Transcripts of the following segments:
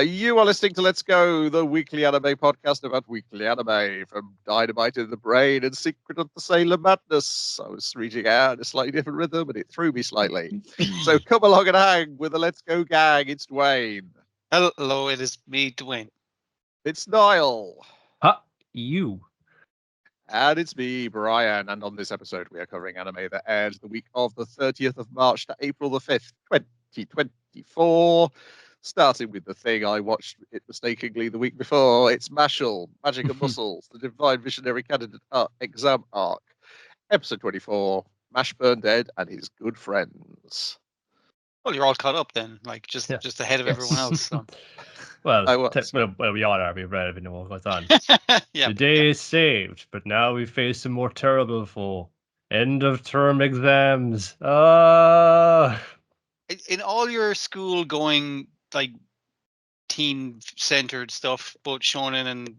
You are listening to Let's Go, the weekly anime podcast about weekly anime, from Dynamite in the Brain and Secret of the Sailor Madness. I was reaching out in a slightly different rhythm and it threw me slightly. So come along and hang with the Let's Go gang. It's Dwayne. Hello, it is me, Dwayne. It's Niall. You. And it's me, Brian. And on this episode, we are covering anime that airs the week of the 30th of March to April the 5th, 2024. Starting with the thing I watched it mistakenly the week before. It's MASHLE, Magic and Muscles, the Divine Visionary Candidate Exam Arc. Episode 24, MASH Burnedead and his good friends. Well, you're all caught up then, like just ahead of everyone else. So. Well, we all are. We've read everything what goes on. The day is saved, but now we face a more terrible foe. End of term exams. In all your school going like teen-centered stuff, both shonen and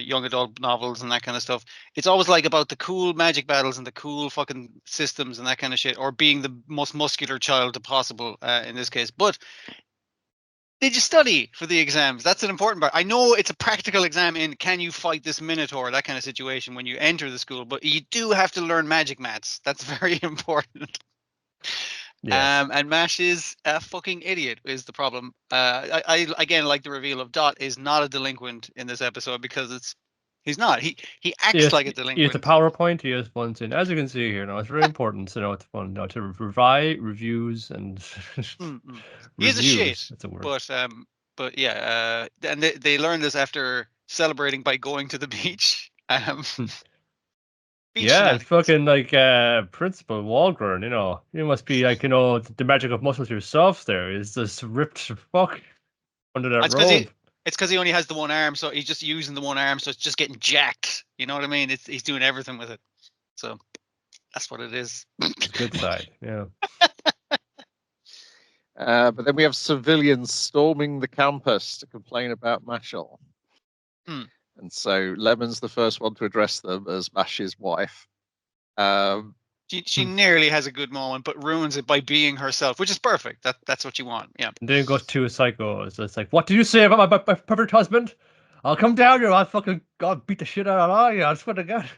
young adult novels and that kind of stuff, it's always like about the cool magic battles and the cool fucking systems and that kind of shit, or being the most muscular child possible in this case. But did you study for the exams? That's an important part. I know it's a practical exam in can you fight this minotaur, that kind of situation when you enter the school, but you do have to learn magic maths. That's very important. Yes. And Mash is a fucking idiot is the problem. I again like the reveal of Dot is not a delinquent in this episode because he's not. He acts like a delinquent. He has a PowerPoint. He has one thing, as you can see here. Now it's very important to know it's fun. Now to reviews and. He's a shit. That's a word. But yeah, and they learned this after celebrating by going to the beach. Yeah, it's fucking like Principal Walgren, You must be like, the magic of muscles yourself there is just ripped to fuck under that robe. It's because he only has the one arm, so he's just using the one arm, so it's just getting jacked. You know what I mean? He's doing everything with it. So that's what it is. Good side, yeah. But then we have civilians storming the campus to complain about MASHLE. And so Lemon's the first one to address them as Mash's wife. She nearly has a good moment, but ruins it by being herself, which is perfect. That's what you want. Yeah. And then goes to a psycho. So it's like, what did you say about my perfect husband? I'll come down here. I'll beat the shit out of you. I swear to God.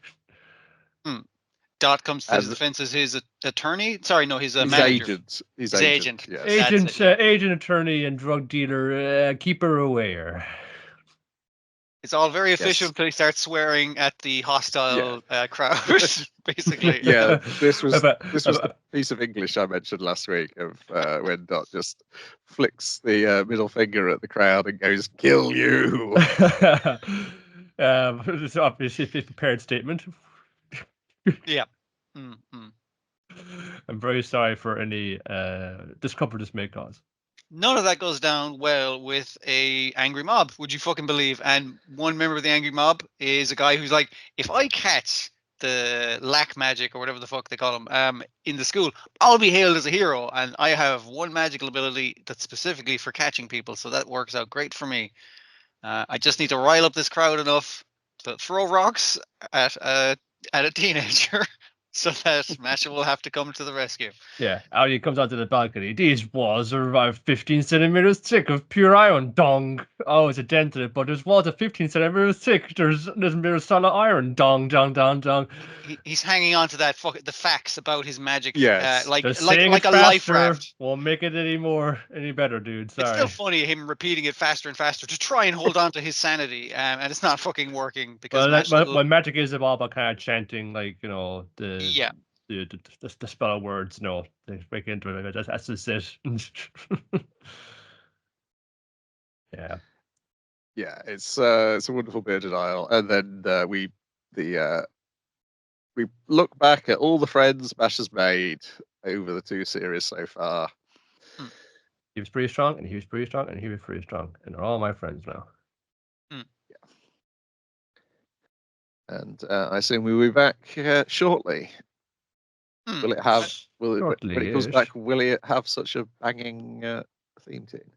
Dot comes to his defense as his attorney. Sorry, no, he's a manager. Agent. His agent. Yes. Agent, attorney, and drug dealer. Keep her aware. It's all very official until he starts swearing at the hostile crowd, basically. Yeah, this was the piece of English I mentioned last week of when Dot just flicks the middle finger at the crowd and goes, "Kill you." It's obviously a prepared statement. Yeah. I'm very sorry for any discomfort this may cause. None of that goes down well with a angry mob, would you fucking believe? And one member of the angry mob is a guy who's like, if I catch the lack magic or whatever the fuck they call him in the school, I'll be hailed as a hero. And I have one magical ability that's specifically for catching people, so that works out great for me. I just need to rile up this crowd enough to throw rocks at a teenager. So that Masha will have to come to the rescue. Yeah, out he comes onto the balcony. These walls are about 15 centimeters thick of pure iron, dong. Oh, it's a dent in it, but there's walls of 15 centimeters thick. There's solid iron, dong. He's hanging on to that the facts about his magic. Yes. Like a life raft. Won't make it any better, dude. Sorry. It's still funny him repeating it faster and faster to try and hold on to his sanity, and it's not fucking working because my magic is all about kind of chanting, like the spell of words. No, they break into it. That's just it. Yeah, it's a wonderful bit of denial, and then we look back at all the friends Mash has made over the two series so far. He was pretty strong, and he was pretty strong, and he was pretty strong, and they're all my friends now. Yeah. And I assume we'll be back shortly. Will it have? When it comes back, will it have such a banging theme tune?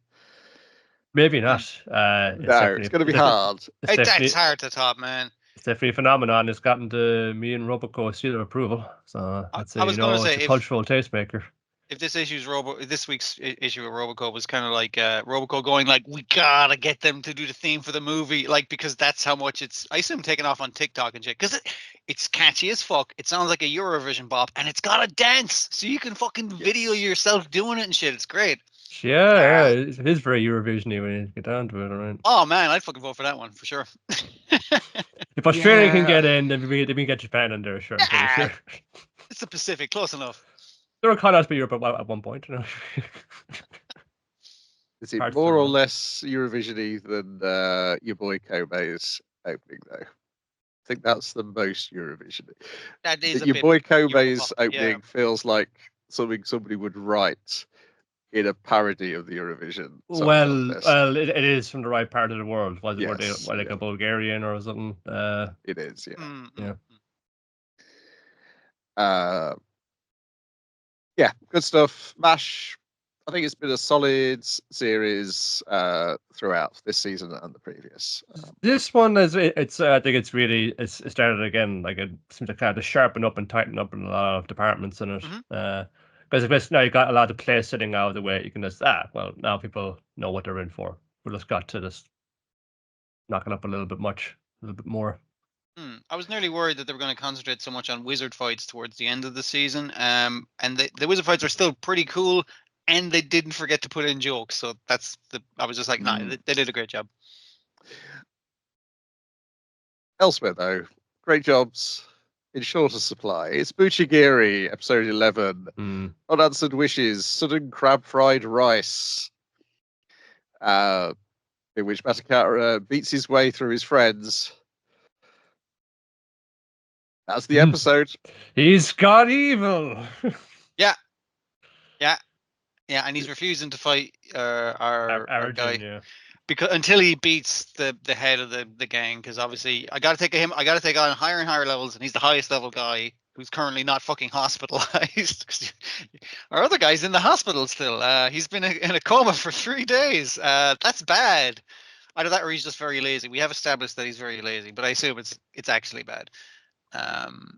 Maybe not. It's going to be hard. It's hard to top, man. It's definitely a phenomenon. It's gotten to me and Roboco a seal of approval. So I'd say, it's a cultural tastemaker. if this this week's issue of Roboco was kind of like Roboco going like, we gotta get them to do the theme for the movie, like, because that's how much it's, I assume, taken off on TikTok and shit, because it's catchy as fuck. It sounds like a Eurovision bop, and it's got a dance, so you can fucking video yourself doing it and shit. It's great. Yeah, it is very Eurovision-y when you get down to it, right? Oh man, I'd fucking vote for that one for sure. If Australia can get in, then we can get Japan in there, sure. Yeah. It's the Pacific, close enough. There were call-outs by Europe at one point, you know. Is it Parts more of or it. less Eurovision-y than your boy Kobe's opening, though? I think that's the most Eurovision-y. That is a your bit boy Kobe's Europop, opening feels like something somebody would write in a parody of the Eurovision. Well, it is from the right part of the world. Was it Yes, like a Bulgarian or something? it is, yeah. Mm-hmm. Yeah, good stuff. MASH, I think it's been a solid series throughout this season and the previous. This one is it's I think it's really it's started again, like it seems to kind of sharpen up and tighten up in a lot of departments in it. Because now you got a lot of play sitting out of the way, you can just well, now people know what they're in for. We just got to just knock it up a little bit more. I was nearly worried that they were going to concentrate so much on wizard fights towards the end of the season. And the wizard fights are still pretty cool, and they didn't forget to put in jokes. So I was just like, nah, they did a great job. Elsewhere, though, great jobs in shorter supply. It's Buchigiri, episode 11. Unanswered Wishes, sudden crab fried rice. In which Masakura beats his way through his friends. That's the episode. He's got evil. Yeah, and he's refusing to fight our guy. Yeah. Because until he beats the head of the gang, because obviously I gotta take on higher and higher levels, and he's the highest level guy who's currently not fucking hospitalized. Our other guy's in the hospital still. He's been in a coma for 3 days. That's bad. Either that or he's just very lazy. We have established that he's very lazy, but I assume it's actually bad.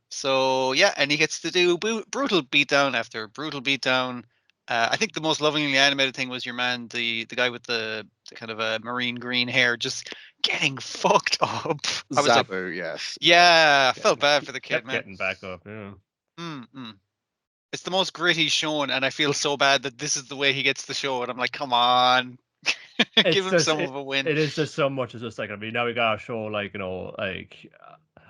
So yeah, and he gets to do brutal beatdown after brutal beatdown. I think the most lovingly animated thing was your man, the guy with the kind of a marine green hair, just getting fucked up. I was Zabu, yes. Yeah, I felt bad for the kid, man. Getting back up, yeah. It's the most gritty shown, and I feel so bad that this is the way he gets the show, and I'm like, come on. Give him some of a win. It is just so much. It's just like, I mean, now we got to show, like, you know, like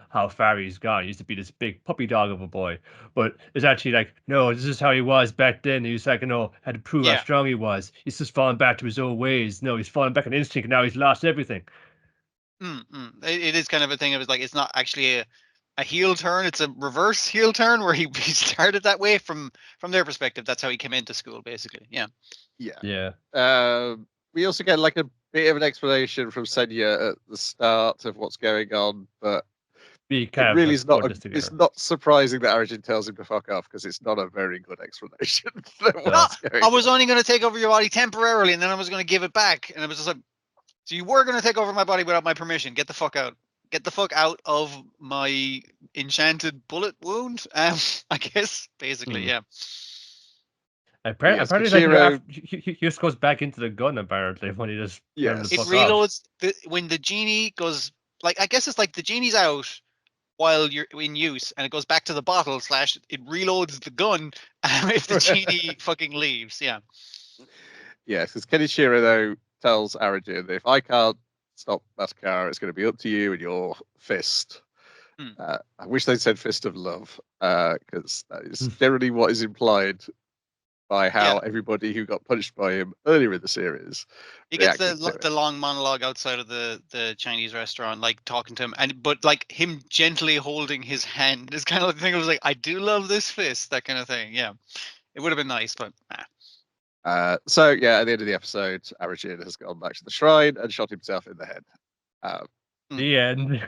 how far he's gone. He used to be this big puppy dog of a boy, but it's actually like, no, this is how he was back then. He was like, you know, had to prove how strong he was. He's just falling back to his old ways. No, he's falling back on instinct, and now he's lost everything. It is kind of a thing. It was like, it's not actually a heel turn. It's a reverse heel turn where he started that way from their perspective. That's how he came into school, basically. Yeah. We also get like a bit of an explanation from Senya at the start of what's going on, but it really is not. It's not surprising that Arjun tells him to fuck off, because it's not a very good explanation. I was only going to take over your body temporarily, and then I was going to give it back, and it was just like, so you were going to take over my body without my permission? Get the fuck out! Get the fuck out of my enchanted bullet wound. I guess basically, yeah. Apparently, he just goes back into the gun. Apparently, when he just it reloads when the genie goes. Like, I guess it's like the genie's out while you're in use, and it goes back to the bottle / it reloads the gun if the genie fucking leaves. Yeah. Yes, because Kenichiro though tells Arjun that if I can't stop Masakura, it's going to be up to you and your fist. I wish they'd said fist of love, because that is generally what is implied by how everybody who got punched by him earlier in the series. He gets the long monologue outside of the Chinese restaurant, like talking to him, but like him gently holding his hand is kind of the thing. I was like, I do love this fist, that kind of thing. Yeah, it would have been nice, but so yeah, at the end of the episode, Arjun has gone back to the shrine and shot himself in the head. The end.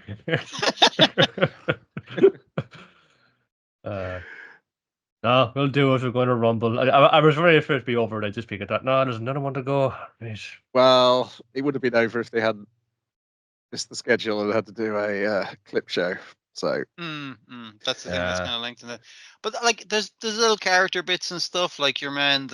No, we'll do it. We're going to rumble. I was ready for it to be over. I just pick it up. No, there's another one to go. Right. Well, it would have been over if they hadn't missed the schedule and had to do a clip show. So that's the thing that's kind of linked in it. But like, there's little character bits and stuff. Like your man,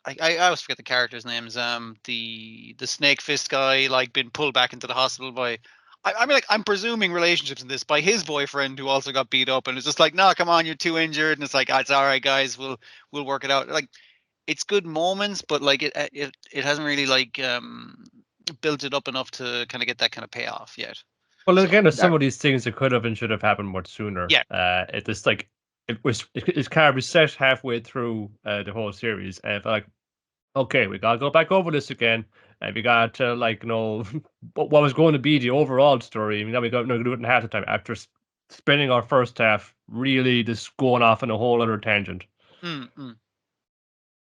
I always forget the character's names. The snake fist guy, like, been pulled back into the hospital by. I mean, like, I'm presuming relationships in this by his boyfriend, who also got beat up, and it's just like, no, come on, you're too injured, and it's like, it's all right, guys, we'll work it out. Like, it's good moments, but like it hasn't really like built it up enough to kind of get that kind of payoff yet. Well, So, again, there's some of these things that could have and should have happened much sooner. Yeah. It just like it's kind of reset halfway through the whole series, and it's like, okay, we gotta go back over this again, and we got to like what was going to be the overall story. I mean, now we got to do it in half the time after spending our first half really just going off on a whole other tangent.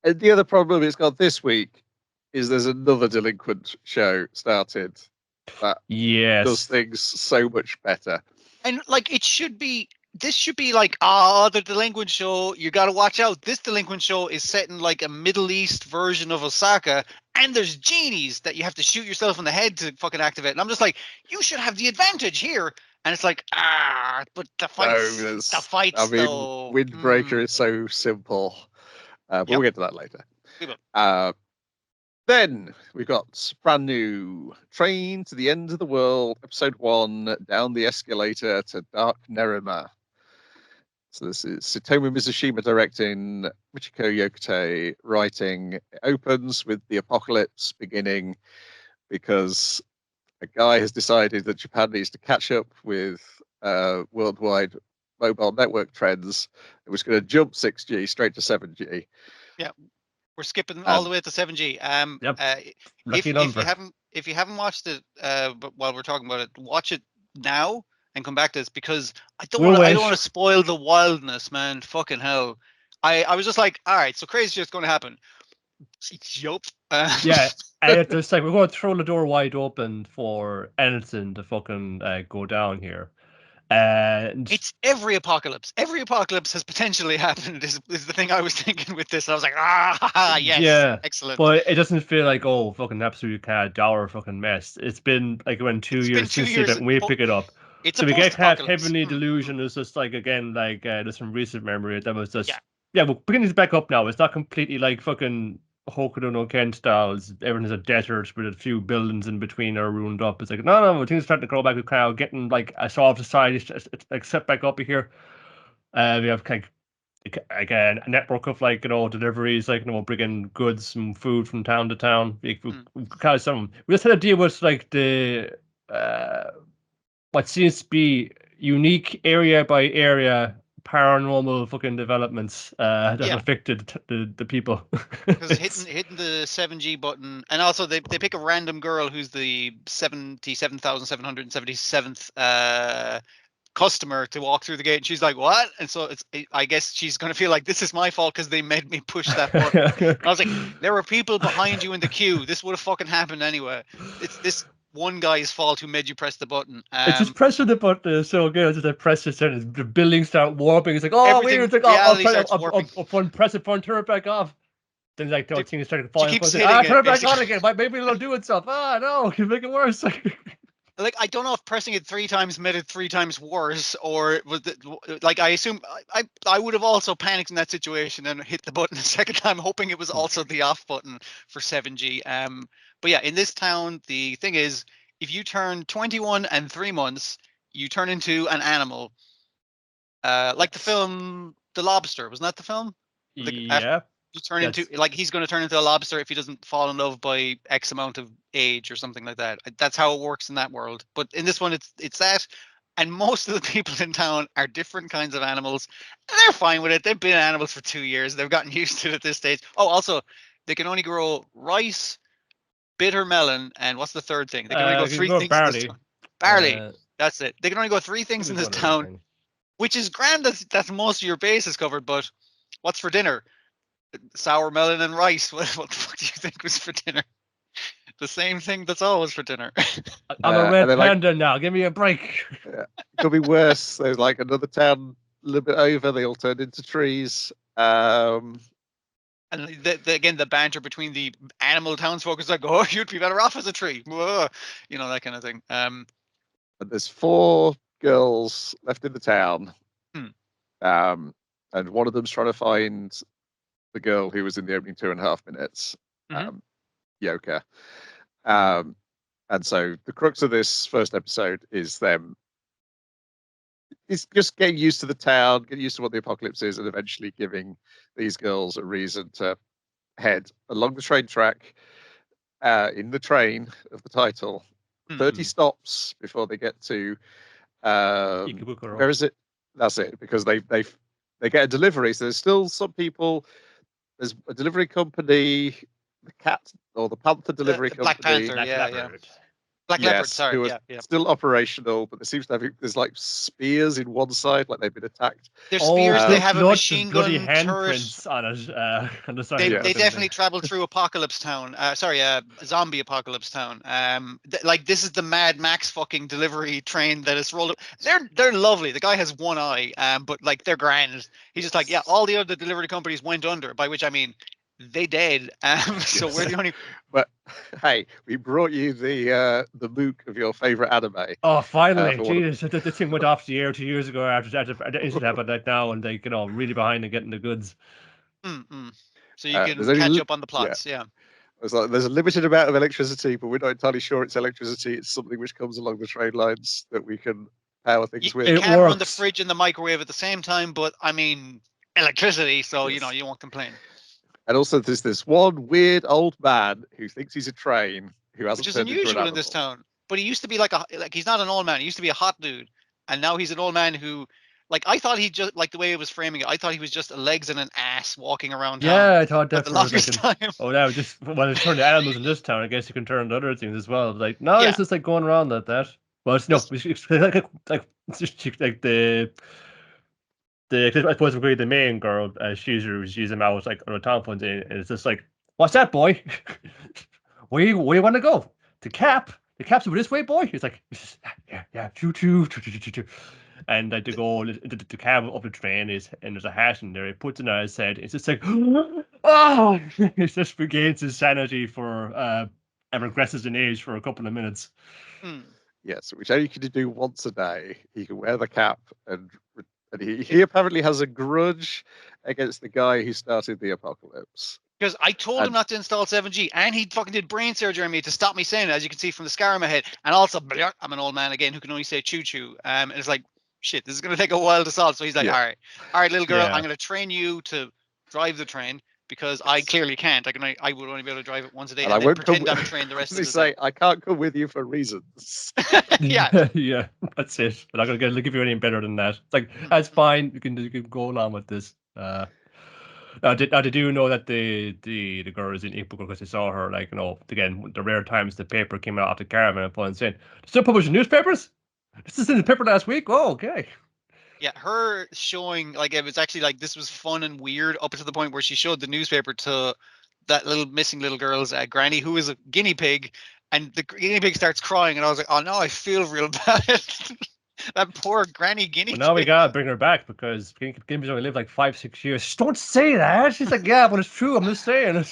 And the other problem it's got this week is there's another delinquent show started that does things so much better. And like, this should be like, the delinquent show, you got to watch out. This delinquent show is set in like a Middle East version of Osaka, and there's genies that you have to shoot yourself in the head to fucking activate. And I'm just like, you should have the advantage here. And it's like, but the fights, I mean, though. Windbreaker is so simple. But we'll get to that later. We will. Then we've got brand new Train to the End of the World, episode 1, Down the Escalator to Dark Nerima. So this is Satomu Mizushima directing, Michiko Yokote writing. It opens with the apocalypse beginning because a guy has decided that Japan needs to catch up with worldwide mobile network trends. It was going to jump 6G straight to 7G. Yeah. We're skipping all the way to 7G. If you haven't watched it, but while we're talking about it, watch it now and come back to this, because I don't want to spoil the wildness, man. Fucking hell. I was just like, all right, so crazy shit's going to happen. Yup. Yeah, and it's just like, we're going to throw the door wide open for anything to fucking go down here. And it's every apocalypse. Every apocalypse has potentially happened. Is the thing I was thinking with this. I was like, yes, yeah, excellent. But it doesn't feel like, oh, fucking absolute kind of dour fucking mess. It's been like when 2 years since the event, we pick it up. It's so we get kind of Heavenly Delusion. It's just like, again, like there's some recent memory that was just we're picking this back up now. It's not completely like fucking Hokuto no Ken style. Everything's a desert with a few buildings in between are ruined up. It's like, no, things are starting to grow back. We're kind of getting like a soft society, like set back up here. We have kind of, again, a network of like, deliveries, like, bringing goods and food from town to town. We kind of some. We just had to deal with like the what seems to be unique area by area paranormal fucking developments that affected the people. Because hitting the 7G button, and also they pick a random girl who's the 77,777th customer to walk through the gate, and she's like, what? And so I guess she's going to feel like this is my fault because they made me push that button. I was like, there were people behind you in the queue. This would have fucking happened anyway. It's this one guy's fault who made you press the button. It's just pressing the button is so good. It's just press it, and the buildings start warping. It's like, oh, wait, it's like, press it, turn it back off. Then like things start falling. Turn it back on again. Maybe it'll do itself. No, you make it worse. Like, I don't know if pressing it 3 times made it 3 times worse, or was it, like, I assume I would have also panicked in that situation and hit the button a second time, hoping it was also the off button for 7G. But yeah, in this town, the thing is, if you turn 21 and 3 months, you turn into an animal. Like the film The Lobster, wasn't that the film? Yeah. You turn into, like, he's going to turn into a lobster if he doesn't fall in love by X amount of age or something like that. That's how it works in that world. But in this one, it's that, and most of the people in town are different kinds of animals, and they're fine with it. They've been animals for 2 years. They've gotten used to it at this stage. Oh, also, they can only grow rice, bitter melon, and what's the third thing? They can only grow 3 things barley. in this town. Barley. That's it. They can only grow 3 things in this town, which is grand. That's most of your base is covered. But what's for dinner? Sour melon and rice. What the fuck do you think was for dinner? The same thing that's always for dinner. I'm a red panda now. Give me a break. Could be worse. There's like another town a little bit over. They all turned into trees. And again, the banter between the animal townsfolk is like, oh, you'd be better off as a tree. Whoa. That kind of thing. But there's 4 girls left in the town. Hmm. And one of them's trying to find the girl who was in the opening 2.5 minutes, Youko. And so the crux of this first episode is them. It's just getting used to the town, getting used to what the apocalypse is, and eventually giving these girls a reason to head along the train track in the train of the title. 30 stops before they get to Ikebukuro. where is it? That's it, because they get a delivery. So there's still some people. There's a delivery company, the cat or the panther delivery company. Black Panther, Black yeah. Leopard. Black Leopard, sorry, who are still operational, but there seems to have there's like spears in one side, like they've been attacked. There's spears. They have a machine bloody gun turret. handprints on it. On the side They definitely traveled through Apocalypse Town. Zombie Apocalypse Town. Like this is the Mad Max fucking delivery train that is rolled up. They're lovely. The guy has one eye, but like they're grand. He's just like, yeah, all the other delivery companies went under, by which I mean they dead. So we're the only. But hey, we brought you the MOOC of your favorite anime. Oh, finally! Jesus, the thing went off the air 2 years ago after it happened like now, and they really behind and getting the goods. So you can catch up on the plots. Yeah. It's like there's a limited amount of electricity, but we're not entirely sure it's electricity. It's something which comes along the train lines that we can power things with. You can't run the fridge and the microwave at the same time, but I mean electricity, so you won't complain. And also, there's this one weird old man who thinks he's a train who hasn't. Which is unusual in this town. But he used to be like he's not an old man. He used to be a hot dude, and now he's an old man who, like, I thought he just like the way it was framing it. I thought he was just legs and an ass walking around town. Yeah, I thought that for the longest time. Oh, now it's turned to animals in this town. I guess you can turn to other things as well. Like, no, it's just like going around like that. Well, it's like the. I suppose the main girl, she's him out like on a tampon, and it's just like, what's that, boy? where you want to go? The cap? The cap's over this way, boy. He's like, yeah, choo. And like to go the cab up the train and there's a hat in there. He puts it on his head. It's just like, oh, he just regains his sanity for and regresses in age for a couple of minutes. Yes, which only can do once a day. He can wear the cap and he apparently has a grudge against the guy who started the apocalypse. Because I told him not to install 7G, and he fucking did brain surgery on me to stop me saying it, as you can see from the scar on my head. And also, I'm an old man again who can only say choo-choo. And it's like, shit, this is going to take a while to solve. So he's like, all right, little girl, I'm going to train you to drive the train because I clearly can't. I would only be able to drive it once a day, and then pretend I'm trained the rest of the day. I can't come with you for reasons. Yeah, that's it. We're not going to give you anything better than that. It's like, that's fine. You can go along with this. Did you know that the girl is in Ikebukuro because they saw her, like, again, the rare times the paper came out of the caravan and saying, still publishing newspapers? This is in the paper last week? Oh, okay. Yeah, her showing, like, it was actually like, this was fun and weird up to the point where she showed the newspaper to that missing little girl's granny, who is a guinea pig, and the guinea pig starts crying, and I was like, oh no, I feel real bad. That poor granny guinea pig. Now we gotta bring her back because guinea pigs only live like 5-6 years. Just don't say that. She's like, yeah, but it's true. I'm just saying.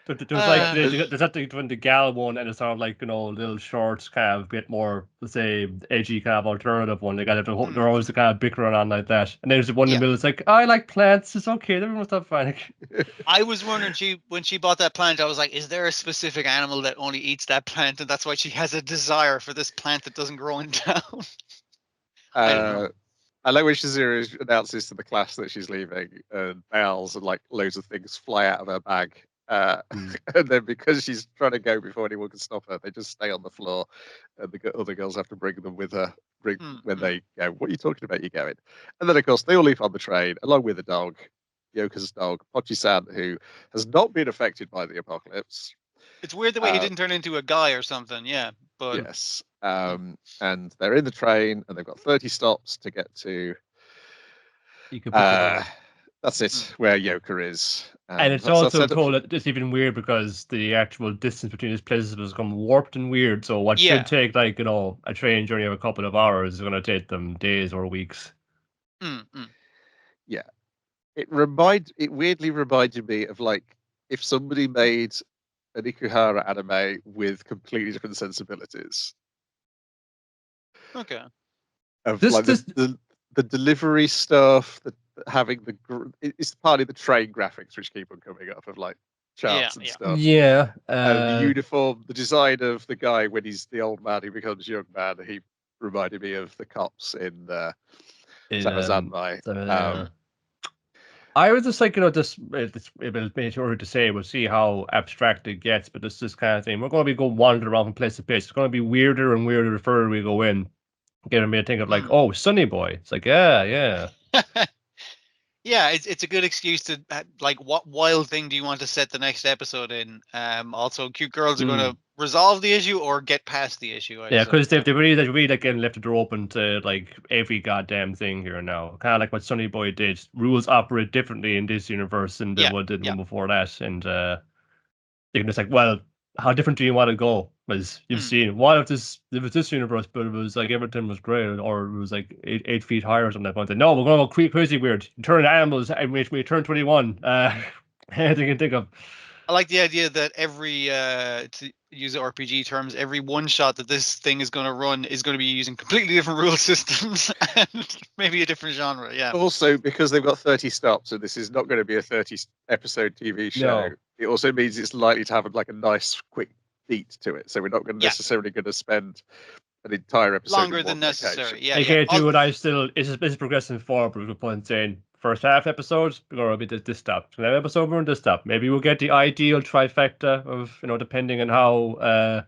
There's that the gal one, and it's sort of like, little shorts, kind of a bit more, let's say, edgy kind of alternative one. They're always the kind of bickering on like that. And there's the one in the middle. It's like, I like plants. It's okay. Everyone's not fine. I was wondering, when she bought that plant, I was like, is there a specific animal that only eats that plant, and that's why she has a desire for this plant that doesn't grow in town? I don't know. I like when Shizuru announces to the class that she's leaving, and bells and like loads of things fly out of her bag. And then because she's trying to go before anyone can stop her, they just stay on the floor, and the other girls have to bring them with her. When they go, what are you talking about? You're going, and then of course they all leave on the train along with the dog, Yoko's dog, Pochi-san, who has not been affected by the apocalypse. It's weird the way he didn't turn into a guy or something. Yeah, but yes. And they're in the train, and they've got 30 stops to get to. That's it, where Youko is. And it's also told that it's even weird because the actual distance between these places has become warped and weird. So what should take, like, a train journey of a couple of hours is going to take them days or weeks. Yeah. It weirdly reminded me of, like, if somebody made an Ikuhara anime with completely different sensibilities. Okay. Of This- like this- the delivery stuff, having it's partly the train graphics which keep on coming up of like charts and stuff. Yeah. The uniform, the design of the guy when he's the old man who becomes young man, he reminded me of the cops in Zanmai. I was just like, it's made sure to say, we'll see how abstract it gets, but this kind of thing. We're going to be going wandering around from place to place. It's going to be weirder and weirder the further we go in. Getting me to think of like, oh, Sunny Boy. It's like, yeah. Yeah, it's a good excuse to like, what wild thing do you want to set the next episode in? Also, cute girls are going to resolve the issue or get past the issue. Yeah, because they really like getting left the door open to like every goddamn thing here now. Kind of like what Sunny Boy did. Rules operate differently in this universe than they did one before that, and they can just like, well, how different do you want to go? Because you've seen, what if it's this universe, but it was like everything was great, or it was like 8 feet higher or something like that. No, we're going to go crazy weird. You turn animals, and we turn 21. Anything you can think of. I like the idea that every, to use RPG terms, every one shot that this thing is going to run is going to be using completely different rule systems and maybe a different genre. Yeah. Also, because they've got 30 stops, and this is not going to be a 30-episode TV show, it also means it's likely to have like a nice, quick beat to it. So we're not necessarily going to spend an entire episode longer than necessary. Yeah. Okay, dude, it's progressing forward. We're point saying first half episodes, we're going to be this stop. Next episode, we're on this stop. Maybe we'll get the ideal trifecta of, depending on how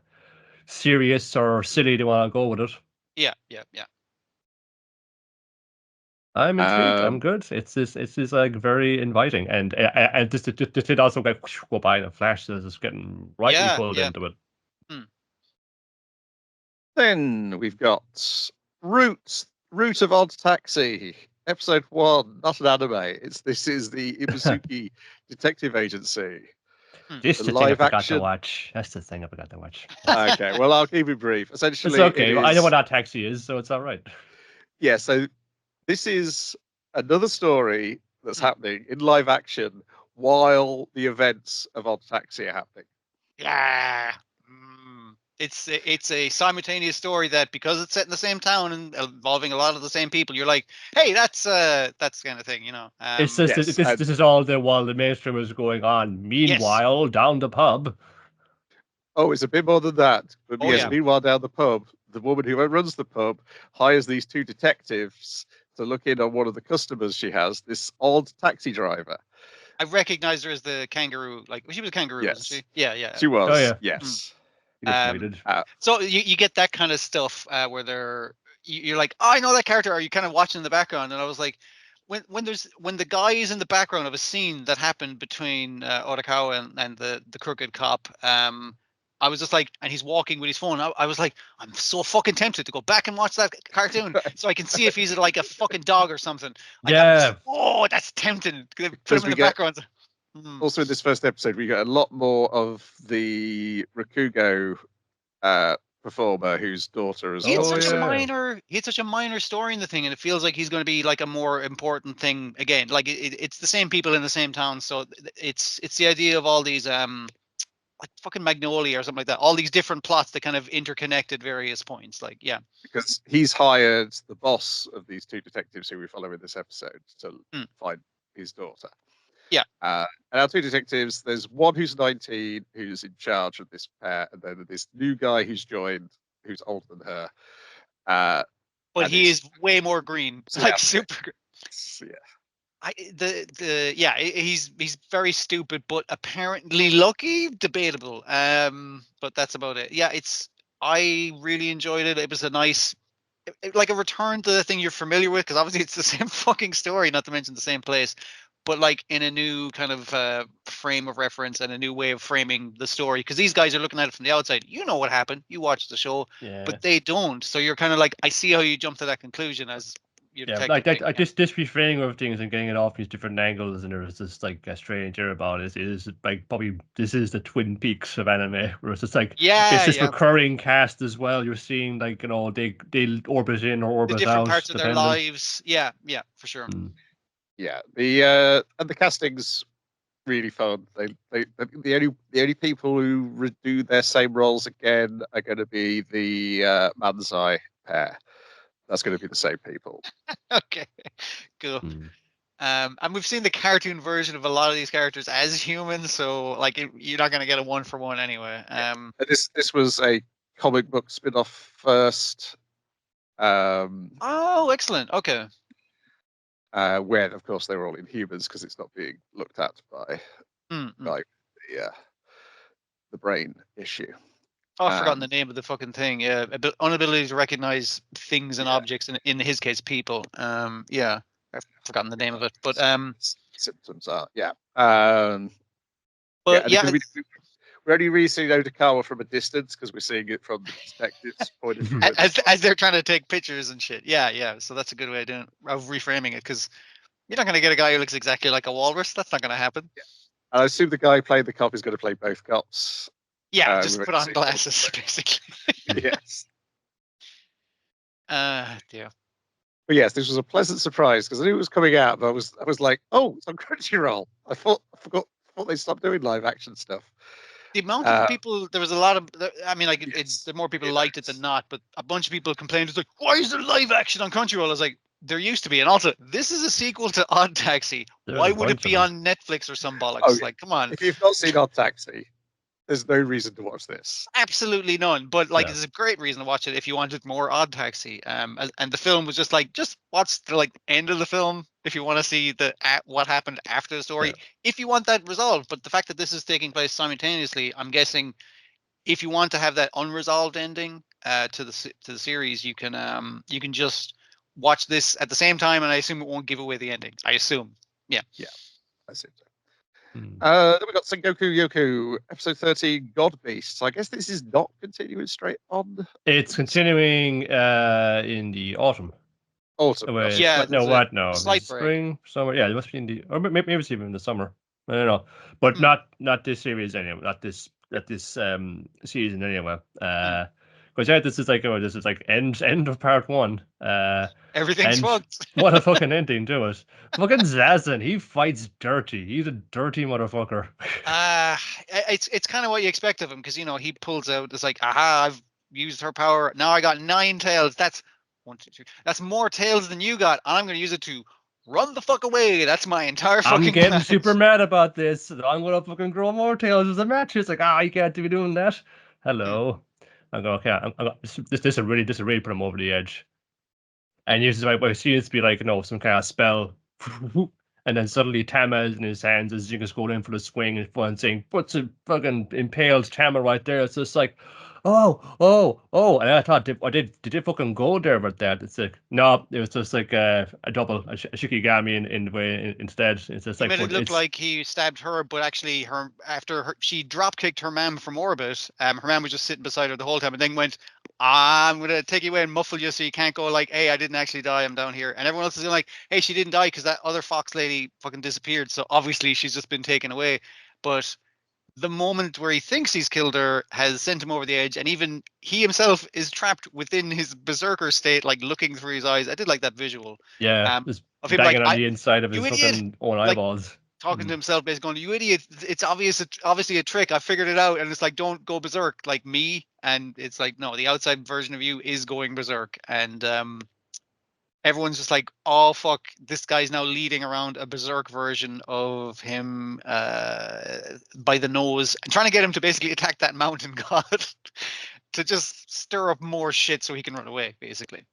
serious or silly they want to go with it. Yeah. I'm intrigued. I'm good. It's just like very inviting, and this did also go by in a flash. So it's getting pulled into it. Then we've got Root of OddTaxi, episode 1. Not an anime. This is the Ibusuki Detective Agency. This is the thing I forgot to watch. That's the thing I forgot to watch. Okay, well, I'll keep it brief. Essentially, it's okay. I know what OddTaxi is, so it's all right. Yeah, so this is another story that's happening in live action while the events of OddTaxi are happening. Yeah. It's a simultaneous story that, because it's set in the same town and involving a lot of the same people, you're like, hey, that's kind of thing, It's just this is all while the mainstream is going on. Meanwhile, down the pub. Oh, it's a bit more than that. But meanwhile, down the pub, the woman who runs the pub hires these 2 detectives to look in on one of the customers she has, this odd taxi driver. I recognized her as the kangaroo. Like, she was a kangaroo, wasn't she? Yeah. She was. Oh, yeah. Yes. So you get that kind of stuff where you're like, oh, I know that character. Are you kind of watching in the background? And I was like, when the guy is in the background of a scene that happened between Otakawa and the crooked cop, I was just like, and he's walking with his phone. I was like, I'm so fucking tempted to go back and watch that cartoon so I can see if he's like a fucking dog or something. Like, oh, that's tempting. Put him in the background. Also, in this first episode, we get a lot more of the Rakugo performer whose daughter is. He had such a minor story in the thing, and it feels like he's going to be like a more important thing again. Like it's the same people in the same town, so it's the idea of all these like fucking Magnolia or something like that. All these different plots that kind of interconnect at various points. Like, yeah. Because he's hired the boss of these 2 detectives who we follow in this episode to find his daughter. Yeah. And our 2 detectives, there's one who's 19, who's in charge of this pair, and then this new guy who's joined, who's older than her. But he is way more green. Like, super green. Yeah. He's very stupid, but apparently lucky. Debatable. But that's about it. Yeah, I really enjoyed it. It was a nice, like a return to the thing you're familiar with, because obviously it's the same fucking story, not to mention the same place, but like in a new kind of frame of reference and a new way of framing the story. Because these guys are looking at it from the outside. You know what happened. You watched the show, but they don't. So you're kind of like, I see how you jump to that conclusion as. Like that, just reframing of things and getting it off these different angles, and there's just like a strange air about it. It is like probably this is the Twin Peaks of anime, where it's just like it's this recurring cast as well. You're seeing like they orbit in or orbit out, the different parts of their lives. Yeah, for sure. Yeah, the casting's really fun. The only people who redo their same roles again are going to be the Manzai pair. That's going to be the same people. Okay, cool. And we've seen the cartoon version of a lot of these characters as humans, so like you're not going to get a 1-for-1 anyway. This was a comic book spin-off first. Oh, excellent. Okay. When of course they were all Inhumans because it's not being looked at by the brain issue. Oh, I've forgotten the name of the fucking thing. Yeah, inability to recognize things and objects, in his case, people. Yeah, I've forgotten the name of it, but symptoms are but yeah, we're only really seeing Otokawa from a distance because we're seeing it from the detective's point of view. as they're trying to take pictures and shit. Yeah. So that's a good way of reframing it, because you're not going to get a guy who looks exactly like a walrus. That's not going to happen. Yeah. I assume the guy playing the cop is going to play both cops. Yeah, just put on glasses, basically. Yes. Dear. But yes, this was a pleasant surprise because I knew it was coming out, but I was like, oh, it's on Crunchyroll. I thought they stopped doing live action stuff. The amount of people, there was a lot of, I mean, like, the more people liked it than not, but a bunch of people complained, it's like, why is there live action on Crunchyroll? I was like, there used to be. And also, this is a sequel to OddTaxi. Why would it be on Netflix or some bollocks? Oh, yeah. Like, come on. If you've not seen OddTaxi, there's no reason to watch this. Absolutely none. But like, it's a great reason to watch it if you wanted more OddTaxi. And the film was just like, just watch the end of the film if you want to see what happened after the story. Yeah. If you want that resolved. But the fact that this is taking place simultaneously, I'm guessing, if you want to have that unresolved ending to the series, you can just watch this at the same time, and I assume it won't give away the ending. I assume. Yeah. Yeah. I assume so. Then we got Sengoku Youko, episode 13, Godbeast. So I guess this is not continuing straight on. It's continuing in the autumn. Autumn. Yeah. No. Slight spring, summer. Yeah, it must be in the, or maybe it's even in the summer. I don't know, but not this series anyway. Not this season anyway. Because this is like end of part 1. Everything's fucked. What a fucking ending to it. Fucking Zazen, he fights dirty. He's a dirty motherfucker. It's kind of what you expect of him, because he pulls out. It's like, aha, I've used her power. Now I got 9 tails. That's 1, 2, 3. That's more tails than you got. And I'm going to use it to run the fuck away. That's my entire fucking. I'm getting super mad about this. I'm gonna fucking grow more tails as a match. It's like, you can't be doing that. Hello. I'm going, okay. This will really put him over the edge. And uses what I see it to be like, some kind of spell. And then suddenly Tama is in his hands as Jinka's going in for the swing and saying, puts a fucking impaled Tama right there. It's just like, oh. And I thought, did it fucking go there with that? It's like, no, it was just like a double, a Shikigami in the way instead. It's just like, it made it look like he stabbed her, but actually she drop kicked her mom from orbit. Her mom was just sitting beside her the whole time, and then went, I'm going to take you away and muffle you so you can't go like, hey, I didn't actually die, I'm down here. And everyone else is like, hey, she didn't die because that other fox lady fucking disappeared. So obviously she's just been taken away. But the moment where he thinks he's killed her has sent him over the edge. And even he himself is trapped within his berserker state, like looking through his eyes. I did like that visual. Yeah, of him like, on the inside of his fucking own eyeballs. Talking to himself, basically going, you idiot, it's obviously a trick. I figured it out. And it's like, don't go berserk like me. And it's like, no, the outside version of you is going berserk. And everyone's just like, oh, fuck, this guy's now leading around a berserk version of him by the nose and trying to get him to basically attack that mountain god to just stir up more shit so he can run away, basically.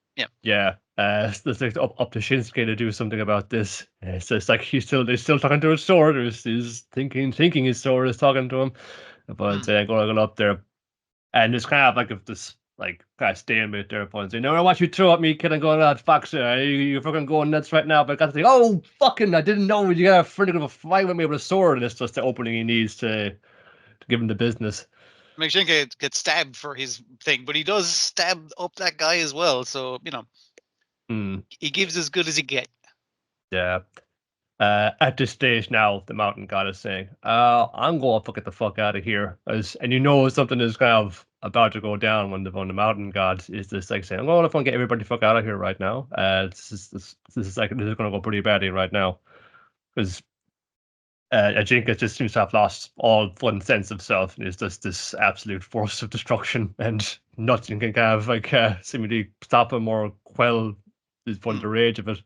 Yeah. It's like up to Shinsuke to do something about this. So it's like he's still talking to his sword. He's thinking his sword is talking to him. But going up there, and it's kind of like this kind of stalemate there. But saying, no, I want you to throw at me, kid. I'm going, fox, you're fucking going nuts right now. But I got to think, oh fucking, I didn't know you got a friend of a fight with me with a sword, and it's just the opening he needs to give him the business. Shinsuke gets stabbed for his thing, but he does stab up that guy as well. So, he gives as good as he gets. Yeah. At this stage now, the mountain god is saying, I'm going to get the fuck out of here. And something is kind of about to go down when the mountain god is just like saying, I'm going to get everybody the fuck out of here right now. This is going to go pretty badly right now. Because Ajinka just seems to have lost all fun sense of self and is just this absolute force of destruction. And nothing can kind of like seemingly stop him or quell his the rage of it.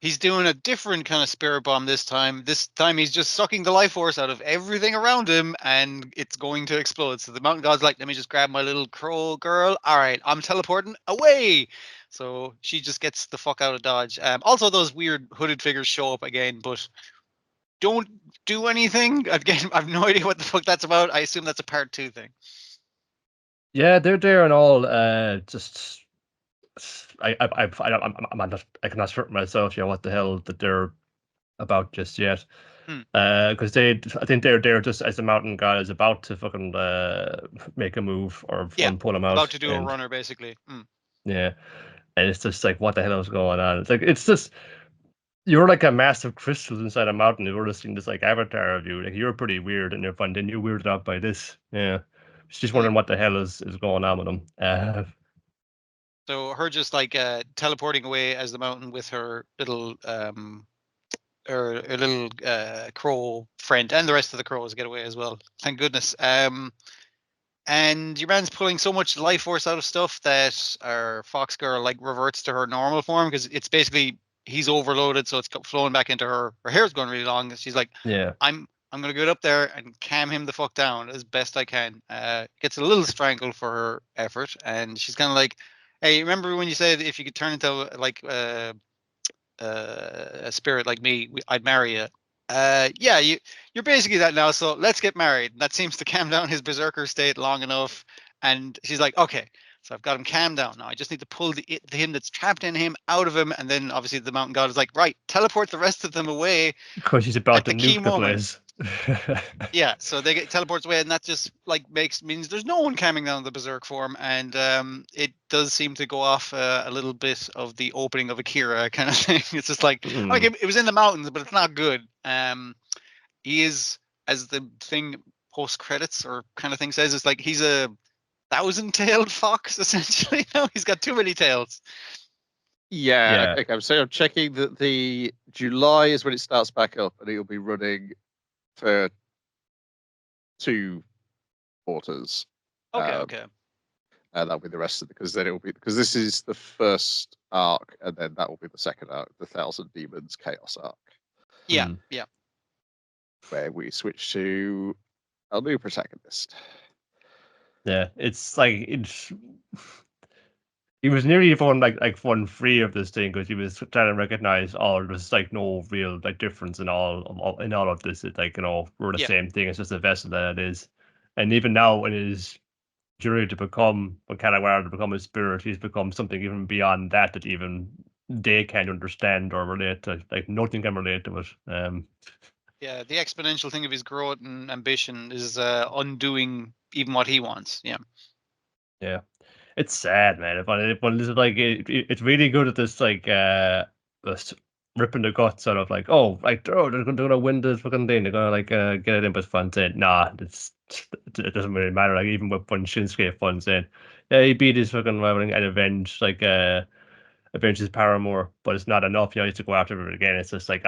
He's doing a different kind of spirit bomb this time. This time he's just sucking the life force out of everything around him, and it's going to explode. So the mountain god's like, let me just grab my little crow girl. All right, I'm teleporting away. So she just gets the fuck out of Dodge. Also, those weird hooded figures show up again, but don't do anything. Again, I have no idea what the fuck that's about. I assume that's a part 2 thing. Yeah, they're there and all. Just I'm not, I cannot certain myself. Yeah, what the hell that they're about just yet. Because I think they're just as the mountain god is about to fucking make a move or pull him out. About to do a runner, basically. Yeah, and it's just like, what the hell is going on? It's like, it's just, you're like a massive crystal inside a mountain. You're just seeing this like avatar of you. Like, you're pretty weird, and then you're weirded out by this. Yeah, just wondering what the hell is going on with them. So her just like teleporting away as the mountain with her little crow friend, and the rest of the crows get away as well. Thank goodness. And your man's pulling so much life force out of stuff that our fox girl like reverts to her normal form, because it's basically he's overloaded, so it's flowing back into her. Her hair's going really long. She's like, yeah, I'm gonna get up there and calm him the fuck down as best I can. Gets a little strangled for her effort, and she's kind of like, hey, remember when you said if you could turn into like a spirit like me, I'd marry you. Yeah, you're basically that now, so let's get married. That seems to calm down his berserker state long enough. And she's like, okay, so I've got him calmed down now. I just need to pull the him that's trapped in him out of him. And then obviously the mountain god is like, right, teleport the rest of them away. Because she's about to nuke the place. Yeah, so they get teleports away, and that just like means there's no one calming down the berserk form, and it does seem to go off a little bit of the opening of Akira kind of thing. It's just like, like it was in the mountains, but it's not good. He is, as the thing post credits or kind of thing says, it's like he's a 1,000-tailed fox essentially. No, he's got too many tails. Yeah. Okay, so I'm checking that the July is when it starts back up, and it'll be running for 2 quarters. Okay. And that'll be the rest of it, because then it will be, because this is the first arc, and then that will be the second arc, the 1,000 Demons Chaos arc. Yeah. Where we switch to a new protagonist. Yeah, it's like he was nearly one one free of this thing, because he was trying to recognize there's like no real like difference in all of this. It's like, we're the same thing. It's just a vessel that it is. And even now, when his journey to become Kanawara, to become a spirit, he's become something even beyond that even they can't understand or relate to. Like, nothing can relate to it. Yeah, the exponential thing of his growth and ambition is undoing even what he wants. Yeah, it's sad, man. But it's like it's really good at this, like just ripping the guts out of, like, oh, like, they're gonna win this fucking thing. They're gonna like get it in, but fun saying, nah, it doesn't really matter. Like, even when Shinsuke fun saying, yeah, he beat his fucking rival and avenge his paramour, but it's not enough. He has to go after it again. It's just like,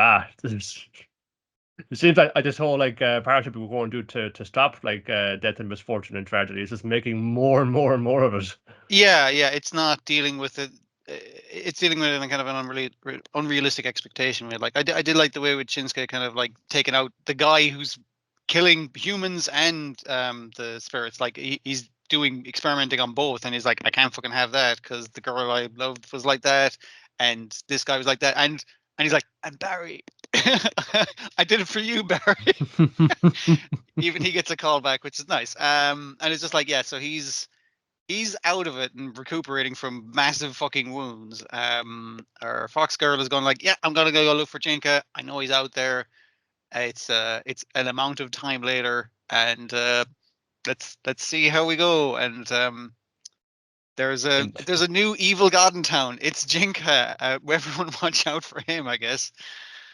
it seems like this whole like partnership we're going to do to stop like death and misfortune and tragedy is just making more and more and more of it. Yeah, it's not dealing with it. It's dealing with it in kind of an unrealistic expectation. Like I did like the way with Shinsuke kind of like taking out the guy who's killing humans and the spirits. Like he's doing experimenting on both, and he's like, I can't fucking have that because the girl I loved was like that, and this guy was like that, and he's like, and Barry, I did it for you, Barry. Even he gets a call back, which is nice. And it's just like, yeah, so he's out of it and recuperating from massive fucking wounds. Our fox girl is going like, yeah, I'm gonna go look for Jinka. I know he's out there. It's an amount of time later, and let's see how we go. And there's a new evil god in town. It's Jinka. Everyone watch out for him, I guess.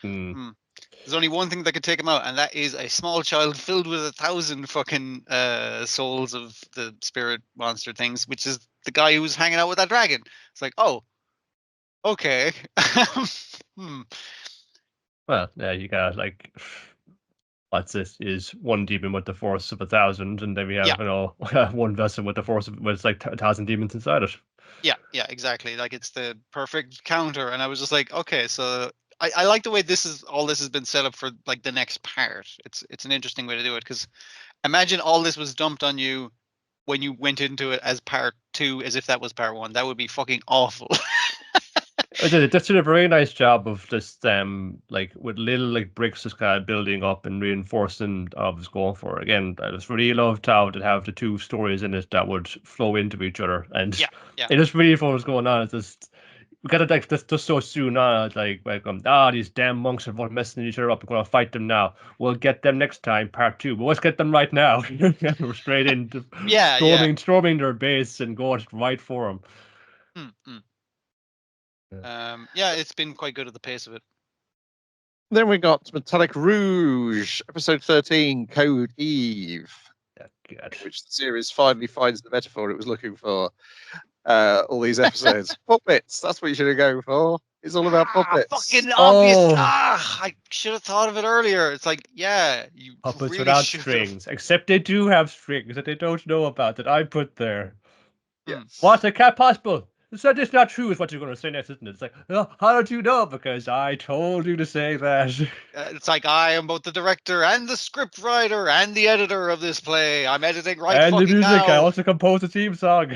There's only one thing that could take him out, and that is a small child filled with 1,000 fucking souls of the spirit monster things, which is the guy who's hanging out with that dragon. It's like, oh, okay. Well, yeah, you got like, what's this is one demon with the force of 1,000, and then we have one vessel with the force of with like 1,000 demons inside it. Yeah, exactly. Like it's the perfect counter, and I was just like, okay, so I like the way this has been set up for like the next part. It's an interesting way to do it, because imagine all this was dumped on you when you went into it as part 2, as if that was part 1. That would be fucking awful. I did it. Just did a very nice job of just like with little like bricks just kind of building up and reinforcing what I was going for. Again, I just really loved how to have the two stories in it that would flow into each other, and it just really fun was going on. It's just we got it like just so soon on. It's like these damn monks are messing each other up. We're gonna fight them now. We'll get them next time, part 2. But let's get them right now. We're straight into storming their base and going right for them. It's been quite good at the pace of it. Then we got Metallic Rouge, episode 13, Code Eve, which the series finally finds the metaphor it was looking for. All these episodes, puppets. That's what you should have gone for. It's all about puppets. Fucking obvious. I should have thought of it earlier. It's like, you puppets really without strings, except they do have strings that they don't know about that I put there. Yes. What? It can't possible. So that's not true is what you're going to say next, isn't it? It's like, how did you know? Because I told you to say that. It's like, I am both the director and the script writer and the editor of this play. I'm editing and the music. now. I also composed a theme song.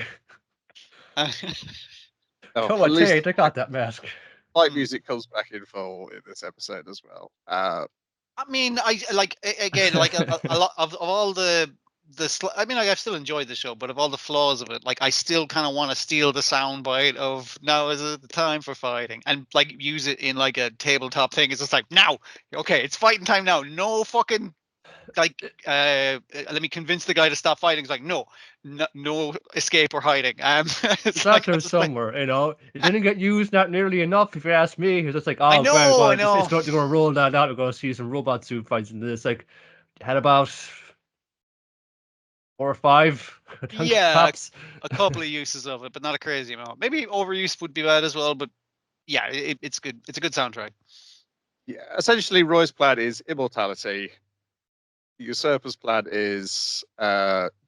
Come on, Tate, I got that mask. Light music comes back in full in this episode as well. I mean, I like again, like a lot of all the I mean, like, I've still enjoyed the show, but of all the flaws of it, like I still kind of want to steal the soundbite of "now is the time for fighting" and like use it in like a tabletop thing. It's just like, now, okay, it's fighting time now. No fucking like let me convince the guy to stop fighting. It's like, no escape or hiding. It's like there somewhere, like, it didn't get used not nearly enough, if you ask me. It's just like, I know. It's going to roll that out. We're going to see some robot suit fights, and it's like had about 4 or 5. Tops. A couple of uses of it, but not a crazy amount. Maybe overuse would be bad as well, but yeah, it's good. It's a good soundtrack. Yeah, essentially, Roy's plan is immortality. The usurper's plan is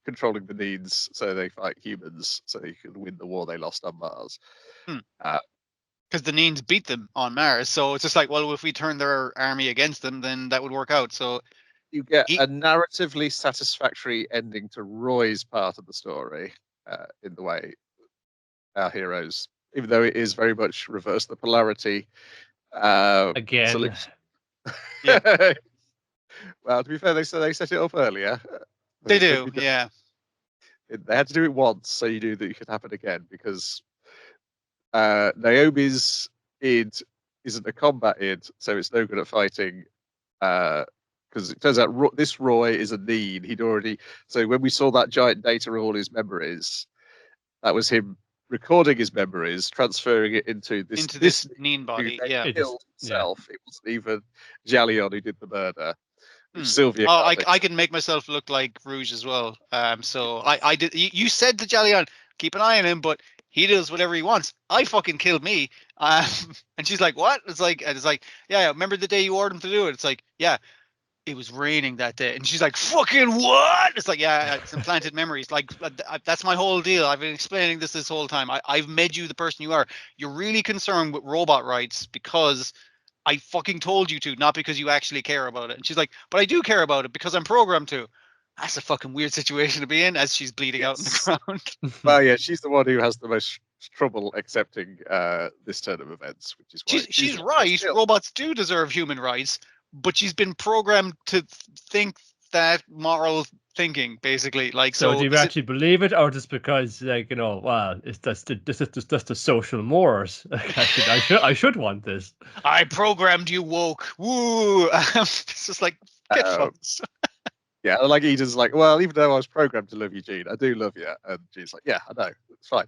controlling the needs so they fight humans so they can win the war they lost on Mars. Because the Neens beat them on Mars, so it's just like, well, if we turn their army against them, then that would work out. So you get a narratively satisfactory ending to Roy's part of the story in the way our heroes, even though it is very much reverse the polarity. Again. Well, to be fair, they set it up earlier. They do, yeah. They had to do it once, so you knew that it could happen again, because Naomi's id isn't a combat id, so it's no good at fighting. Because it turns out this Roy is a Neen. He'd already. So when we saw that giant data of all his memories, that was him recording his memories, transferring it into this Neen body. Yeah, it killed himself. It wasn't even Jalion who did the murder. Sylvia. I can make myself look like Rouge as well. So I did. You said to Jalion, keep an eye on him, but he does whatever he wants. I fucking killed me. And she's like, what? It's like, yeah. Remember the day you ordered him to do it? It's like, yeah. It was raining that day, and she's like, fucking what? It's like, yeah, it's implanted memories. Like, that's my whole deal. I've been explaining this whole time. I've made you the person you are. You're really concerned with robot rights because I fucking told you to, not because you actually care about it. And she's like, but I do care about it because I'm programmed to. That's a fucking weird situation to be in, as she's bleeding out in the ground. Well, yeah, she's the one who has the most trouble accepting this turn of events, which is why she's right. Robots do deserve human rights. But she's been programmed to think that moral thinking, basically. Like, so do you actually believe it, or just because, like, well, it's just the social mores? I should want this. I programmed you woke. Woo! It's just like, get fucked. Yeah, like Eden's like, well, even though I was programmed to love you, Gene, I do love you. And Gene's like, yeah, I know, it's fine.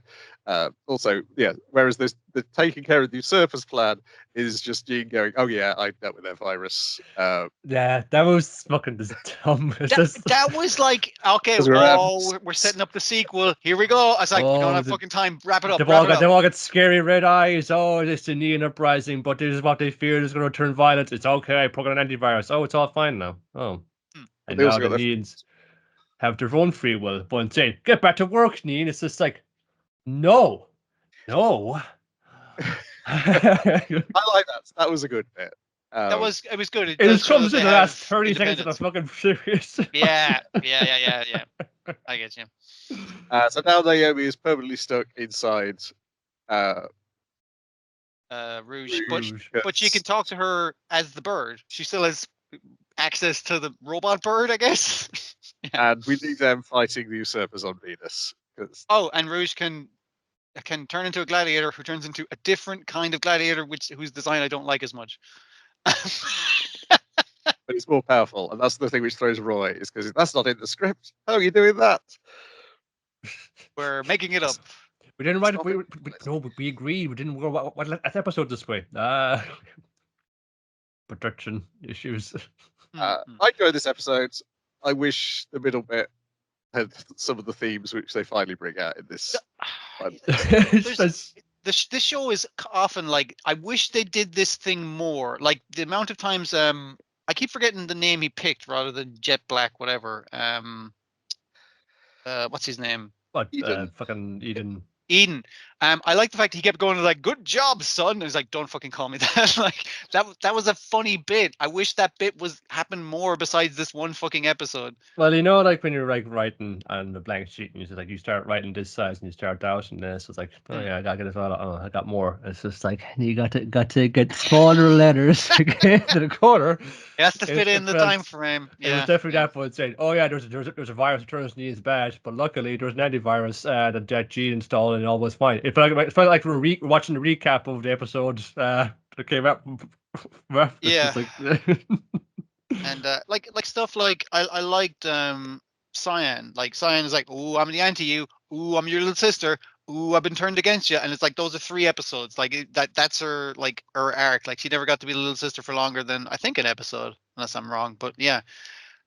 Also, yeah, whereas the taking care of the usurper's plan is just Gene going, oh yeah, I dealt with their virus. Yeah, that was fucking dumb. That was like, okay, we're setting up the sequel. Here we go. I was like, we don't have fucking time. Wrap it up. They all got scary red eyes. Oh, it's a Neon uprising, but this is what they fear is going to turn violent. It's okay. I programmed an antivirus. Oh, it's all fine now. Oh. And They now also the got their Neans have their own free will, but saying, get back to work, Neen. It's just like, no. I like that. That was a good bit. It was good. It does just show comes that in they the last have 30 seconds of the independence. fucking series. Yeah. I get you. So now Naomi is permanently stuck inside Rouge. Rouge. But she can talk to her as the bird. She still has access to the robot bird, I guess. Yeah. And we need them fighting the usurpers on Venus. Oh, and Rouge can turn into a gladiator who turns into a different kind of gladiator, whose design I don't like as much. But it's more powerful, and that's the thing which throws Roy, is because that's not in the script. How are you doing that? We're making it up. We didn't write it. Stop We agreed. We didn't what episode this way. Production issues. I enjoyed this episode. I wish the middle bit had some of the themes which they finally bring out in this. This show is often like, I wish they did this thing more. Like the amount of times I keep forgetting the name he picked rather than Jet Black, whatever. What's his name? What? Eden. Fucking Eden. Eden. I like the fact he kept going like, "Good job, son." And he's like, "Don't fucking call me that." Like that was a funny bit. I wish that bit happened more besides this one fucking episode. Well, you know, like when you're like writing on the blank sheet, and you just like you start writing this size and you start doubting this. It's like, oh yeah, I gotta get this all. Oh, I got more. It's just like you got to get smaller letters to get to the corner. It has to fit in the time frame. It was definitely that point saying, oh yeah, there's a virus that turns Needs bad, but luckily there's an antivirus that G installed and all was fine. It felt like we're watching the recap of the episodes that came out. Yeah. Like, and like stuff like I liked Cyan. Like Cyan is like, "Oh, I'm the anti you. Oh, I'm your little sister. Oh, I've been turned against you." And it's like those are 3 episodes. Like that's her her arc. Like she never got to be the little sister for longer than I think an episode, unless I'm wrong. But yeah,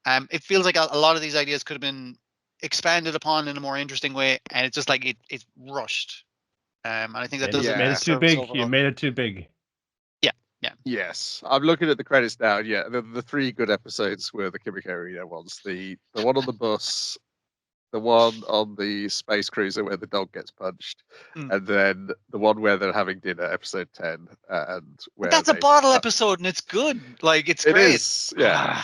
it feels like a lot of these ideas could have been expanded upon in a more interesting way, and it's just like it's rushed. And I think that doesn't. You made it too big. You made it too big. Yeah. Yes, I'm looking at the credits now. Yeah, the 3 good episodes were the Kimiko Arena ones. The one on the bus, the one on the space cruiser where the dog gets punched, and then the one where they're having dinner, episode 10, and where that's a bottle episode, and it's good. Like it's great. It is, yeah.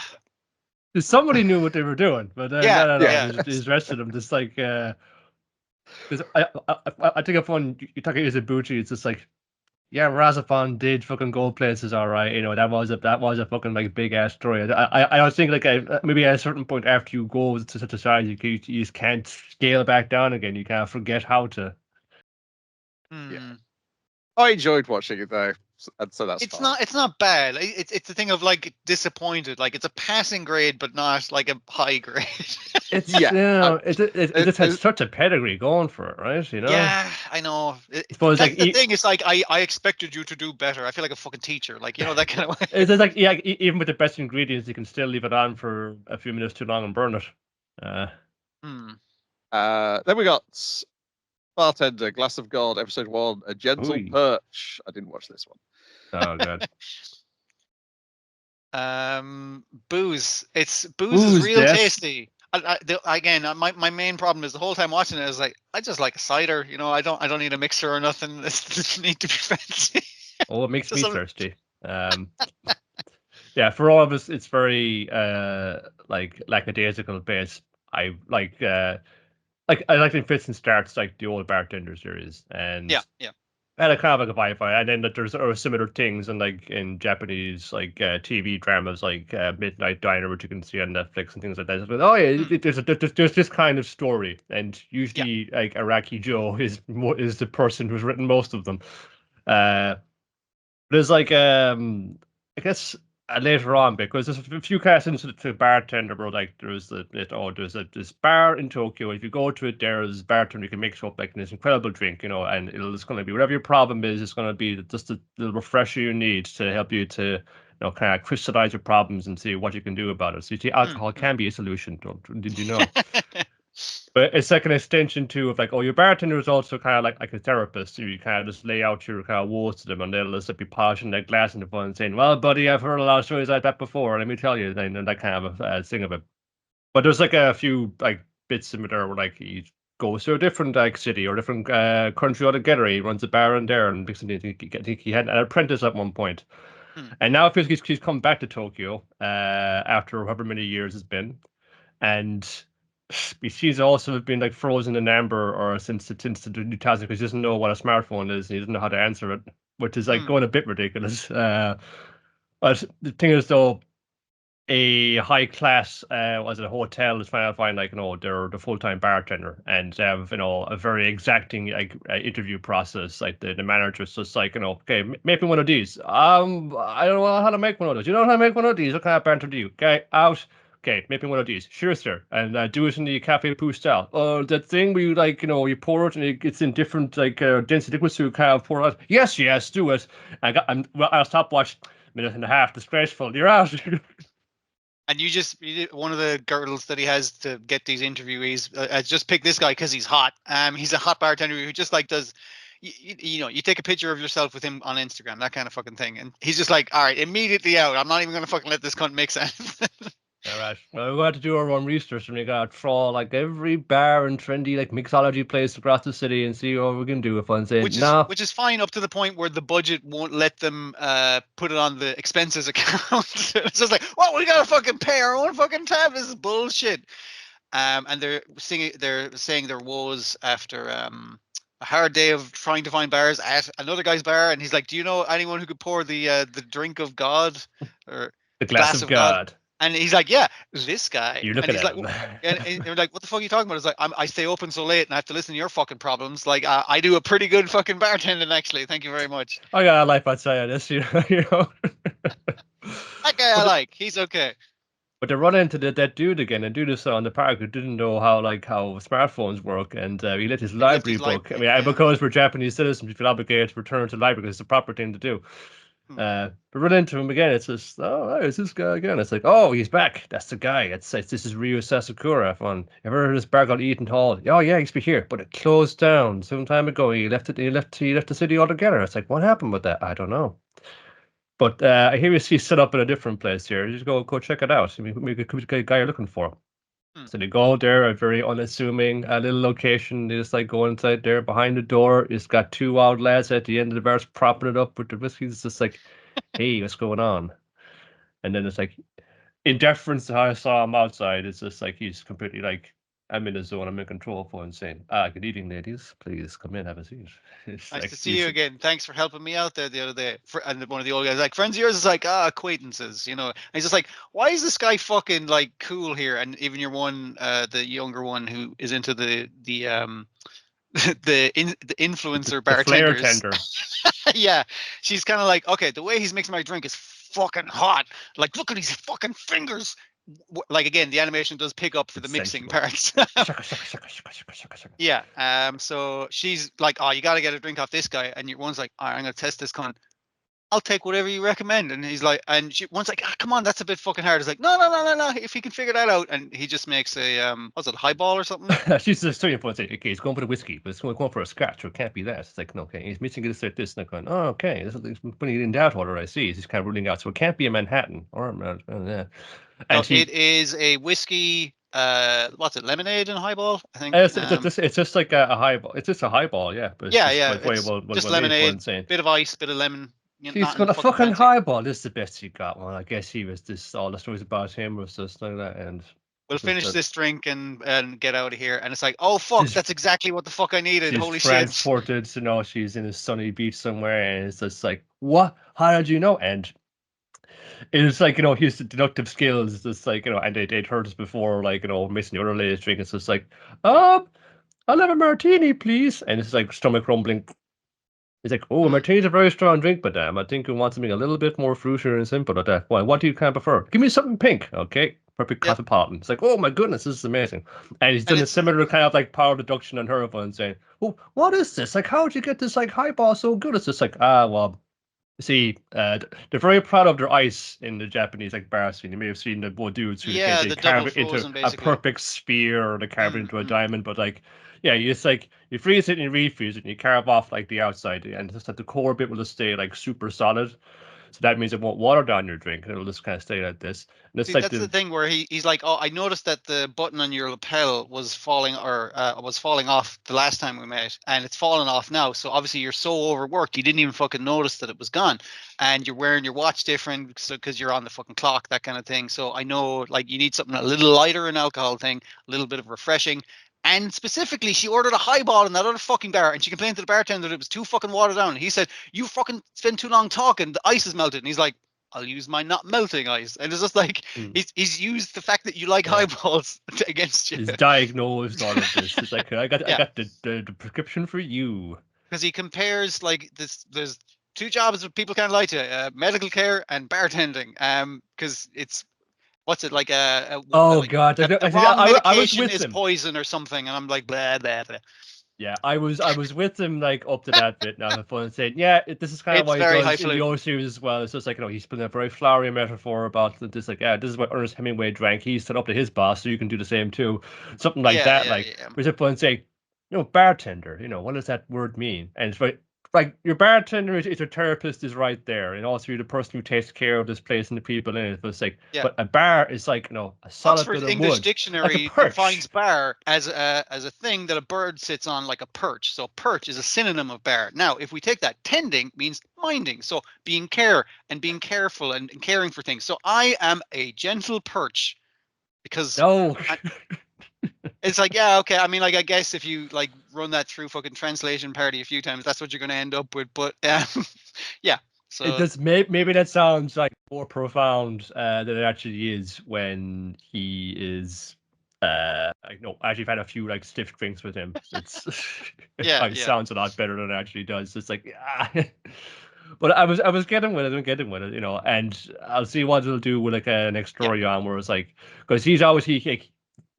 Somebody knew what they were doing, but no. The rest of them just like. Because I think of one you talk about Ibusuki, it's just like, yeah, Razafon did fucking go places, all right. You know, that was a fucking like big ass story. I was thinking like maybe at a certain point after you go to such a size, you just can't scale back down again. You can't forget how to. Yeah, I enjoyed watching it though, and so that's fine. It's not bad. It's the thing of like disappointed. Like it's a passing grade, but not like a high grade. It just has such a pedigree going for it, right? You know. Yeah, I know. That's like the thing. It's like I expected you to do better. I feel like a fucking teacher, like, you know, that kind of way. It's like, yeah, even with the best ingredients, you can still leave it on for a few minutes too long and burn it. Then we got Bartender, Glass of God, episode 1, A Gentle Perch. I didn't watch this one. Oh god. Booze. Booze is real tasty. Again, my main problem is the whole time watching it, I was like, I just like a cider. You know, I don't need a mixer or nothing. This doesn't need to be fancy. Oh, it makes me thirsty. Yeah, for all of us, it's very like lackadaisical based. I like it fits and starts like the old Bartender series, and yeah. And a kind of like a Wi-Fi, and then there's similar things in like in Japanese like TV dramas like Midnight Diner, which you can see on Netflix and things like that. But, oh yeah, there's this kind of story, and usually like Araki Joe is the person who's written most of them. There's like I guess later on, because there's a few casts into the Bartender where like there's this bar in Tokyo. If you go to it, there's bartender, you can mix up like this incredible drink, you know, and it's going to be whatever your problem is. It's going to be just the refresher you need to help you to, you know, kind of crystallize your problems and see what you can do about it. So you see, alcohol can be a solution. Did you know? But it's like an extension too of like, oh, your bartender is also kind of like a therapist. You kind of just lay out your kind of woes to them, and they'll just be polishing their glass in the front and saying, "Well, buddy, I've heard a lot of stories like that before. Let me tell you." And that kind of a thing of it. But there's like a few like bits in there where like he goes to a different like city or different country altogether. He runs a bar in there, and because I think he had an apprentice at one point. And now it feels like he's come back to Tokyo after however many years it's been. And she's also been like frozen in amber or since the 2000 because he doesn't know what a smartphone is and he doesn't know how to answer it, which is like going a bit ridiculous. But the thing is though, a high class was at a hotel is trying to find like they're the full-time bartender and have a very exacting like interview process. Like the manager's just like okay, make me one of these. I don't know how to make one of those. You don't know how to make one of these? What kind of bartender do you? Okay, out. Okay, make me one of these. Sure, sir. And do it in the Cafe Poo style. That thing where you like you pour it and it's in different like density liquids so you kind of pour it out. Yes, do it. I'll stopwatch. Minute and a half. Disgraceful. You're out. And one of the girdles that he has to get these interviewees, just pick this guy because he's hot. He's a hot bartender who just like does, you take a picture of yourself with him on Instagram, that kind of fucking thing. And he's just like, all right, immediately out. I'm not even going to fucking let this cunt make sense. All right. Well, we had to do our own research and we got to try like every bar and trendy like mixology place across the city and see what we can do if I'm saying which is fine up to the point where the budget won't let them put it on the expenses account. It's just like, well, we gotta fucking pay our own fucking tab. This is bullshit. And they're saying their woes after a hard day of trying to find bars at another guy's bar, and he's like, do you know anyone who could pour the drink of God or the glass of God? And he's like, yeah, this guy. You're looking and he's at like, him. and they're like, what the fuck are you talking about? It's like, I stay open so late and I have to listen to your fucking problems. Like, I do a pretty good fucking bartending, actually. Thank you very much. I got a life outside of this, you know. That guy I like. He's okay. But they run into that dude again, and dude is on the park who didn't know how smartphones work, and he left his library book. Because we're Japanese citizens, we feel obligated to return to the library because it's the proper thing to do. But run into him again. It's just, it's this guy again. It's like, oh, he's back. That's the guy. This is Ryu Sakura. Ever heard of this bar called Eaton Hall? Oh yeah, he used to be here, but it closed down some time ago. He left the city altogether. It's like, what happened with that? I don't know. But I hear he's set up in a different place here. Just go check it out. Maybe could be the guy you're looking for. So they go out there, a very unassuming little location. They just like go inside there. Behind the door, it's got two wild lads at the end of the bar propping it up with the whiskey. It's just like, hey, what's going on? And then it's like, in deference to how I saw him outside, it's just like he's completely like, I'm in the zone, I'm in control for and saying, good evening, ladies. Please come in, have a seat. Nice to see you again. Thanks for helping me out there the other day. And one of the old guys, like, friends of yours is like, acquaintances, And he's just like, why is this guy fucking like cool here? And even your one, the younger one who is into the influencer bartenders. Flair tender. Yeah. She's kind of like, okay, the way he's mixing my drink is fucking hot. Like, look at these fucking fingers. Like, again, the animation does pick up for the mixing parts. Yeah. So she's like, oh, you got to get a drink off this guy. And your one's like, all right, I'm going to test this cunt. I'll take whatever you recommend. And he's like, and one's like, come on, that's a bit fucking hard. He's like, no. If he can figure that out. And he just makes a, what's it, highball or something? She's just starting to say, okay, he's going for the whiskey, but it's going for a scotch, or it can't be that. It's like, no, okay, he's mixing this like this. And I'm going, oh, okay, this is putting it in doubt order, I see. He's kind of ruling out. So it can't be a Manhattan or yeah. No, it is a whiskey. What's it? Lemonade and highball. I think it's just like a highball. It's just a highball, yeah. But just lemonade, bit of ice, bit of lemon. He's got a fucking highball. This is the best he got. Well, I guess he was this. All the stories about him was just like that. And we'll finish this drink and get out of here. And it's like, oh fuck, that's exactly what the fuck I needed. Holy shit! Transported to know she's in a sunny beach somewhere, and it's just like, what? How did you know? And it's like, his deductive skills, just like, and they'd heard this before, like, missing the other lady's drink. It's just like, I'll have a martini, please. And it's like stomach rumbling. It's like, oh, martini's a very strong drink, but I think we want something a little bit more fruitier and simple. Why? What do you kind of prefer? Give me something pink, okay? Perfect cosmopolitan. It's like, oh my goodness, this is amazing. And he's done a similar kind of like power deduction on her one, saying, oh, what is this? Like, how did you get this like highball so good? It's just like, well, see, they're very proud of their ice in the Japanese like bar scene. You may have seen the both dudes who they carve it into a perfect sphere, or they carve it into a diamond, but like, yeah, it's like you freeze it and you refreeze it and you carve off like the outside, and just that the core bit will just stay like super solid. So that means it won't water down your drink, and it'll just kind of stay like this. And it's See, like that's the thing where he's like, oh, I noticed that the button on your lapel was falling off the last time we met, and it's fallen off now. So obviously you're so overworked, you didn't even fucking notice that it was gone, and you're wearing your watch different, so because you're on the fucking clock, that kind of thing. So I know, like, you need something a little lighter, an alcohol thing, a little bit of refreshing. And specifically, she ordered a highball in that other fucking bar, and she complained to the bartender that it was too fucking watered down. And he said, "You fucking spend too long talking. The ice is melted." And he's like, "I'll use my not melting ice." And it's just like he's used the fact that you like highballs against you. He's diagnosed all of this. It's like I got Yeah. the prescription for you. Because he compares like this. There's two jobs that people can't lie to: medical care and bartending. Because it's what's it like Oh like, God! the I wrong was medication with is him. poison or something, and I'm like blah blah blah. Yeah, I was with him like up to that bit now. The fun saying, yeah, this is kind of It's what he very does in the highfalutin. old series as well. It's just like, you know, he's putting a very flowery metaphor about this, like, yeah, this is what Ernest Hemingway drank. He stood up to his boss, so you can do the same too. Something like that. Like, where's the fun saying, you know, bartender. You know, what does that word mean? And it's like your bartender is your therapist is right there, and also you're the person who takes care of this place and the people in it. But it's like, but a bar is like, you know, a solid Oxford's bit of English wood, Dictionary like a perch. defines bar as a thing that a bird sits on, like a perch. So perch is a synonym of bar. Now, if we take that, tending means minding. So being care and being careful and caring for things. So I am a gentle perch because it's like, yeah, okay. I mean, like, I guess if you like run that through fucking translation party a few times, that's what you're going to end up with. But yeah. So it does. Maybe that sounds like more profound than it actually is when he is. No, I've had a few like stiff drinks with him. It's it sounds a lot better than it actually does. It's like, but I was getting with it, you know. And I'll see what it'll do with like a next story on where it's like, because he's always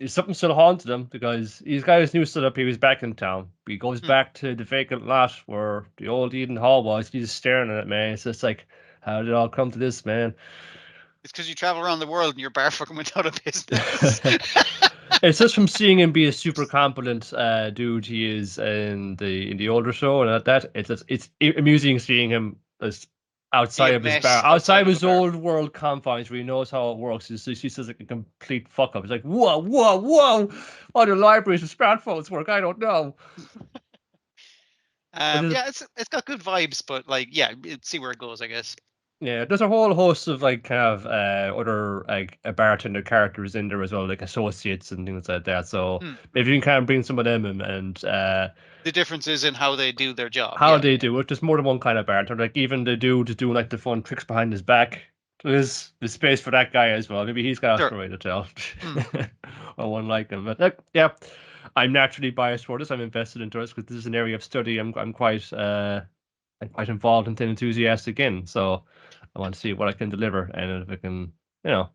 something still haunted him because he's got his new setup. He was back in town. He goes back to the vacant lot where the old Eden Hall was. He's staring at it, man. It's just like, how did it all come to this, man? It's because you travel around the world and your bar fucking went out of business. It's just from seeing him be a super competent dude he is in the older show, and at that it's amusing seeing him as outside of his bar, outside of his old world confines, where he knows how it works. He says like a complete fuck up. He's like, whoa! How do libraries with smartphones work? I don't know. Yeah, it's got good vibes, but like, yeah, see where it goes, I guess. Yeah, there's a whole host of like kind of other like bartender characters in there as well, like associates and things like that. So if you can kind of bring some of them in, and the differences in how they do their job. How they do it. There's more than one kind of bartender. Like even the dude is doing like the fun tricks behind his back. There's space for that guy as well. Maybe he's got a story to tell. I wouldn't like him, but yeah, I'm naturally biased for this. I'm invested into this because this is an area of study. I'm quite involved and enthusiastic in. So I want to see what I can deliver, and if I can, you know,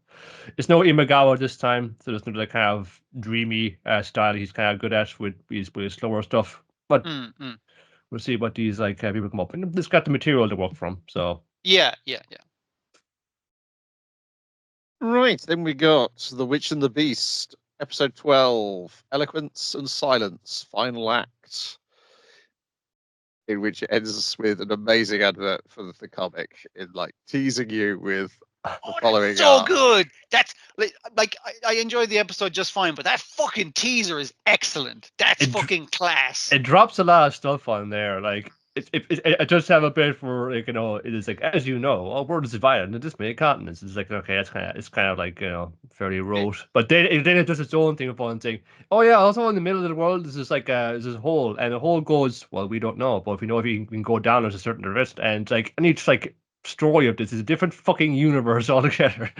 it's no Imagawa this time, so there's no like kind of dreamy style he's kind of good at with his slower stuff. But we'll see what these like people come up with. And it's got the material to work from. So yeah. Right, then we got The Witch and the Beast, episode 12, Eloquence and Silence, final act, in which it ends with an amazing advert for the comic, in like teasing you with the following. So good. That's like I enjoyed the episode just fine, but that fucking teaser is excellent. That's fucking class. It drops a lot of stuff on there, like. It does have a bit for like, you know, it is like, as you know, all world is divided into this many continents. It's like, okay, it's kind of like, you know, fairly rote. But then it does its own thing of one thing. Oh yeah, also in the middle of the world is just like is this hole, and the hole goes, well, we don't know, but if we know if you can go down there's a certain direction, and like, and each like story of this is a different fucking universe altogether.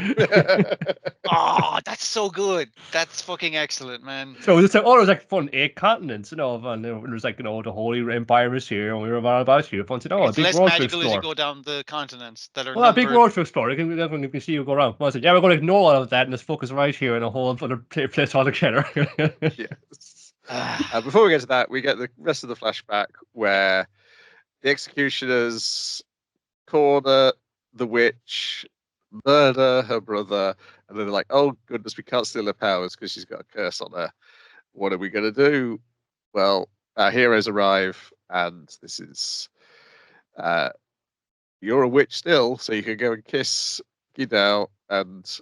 Oh, that's so good. That's fucking excellent, man. So it's like, oh, there's like fun 8 continents, you know, and there's like, you know, the Holy Empire is here, and we're about here. Fun, you know, it's a big less road to magical explore. as you go down the continents that are a big road to explore. You can see you go around. Well, I said, yeah, we're going to ignore all of that and just focus right here in a whole other place altogether. Yes. Before we get to that, we get the rest of the flashback where the executioners corner the witch, murder her brother, and then they're like, oh goodness, we can't steal her powers because she's got a curse on her. What are we going to do? Well, our heroes arrive, and this is you're a witch still, so you can go and kiss Gidao, and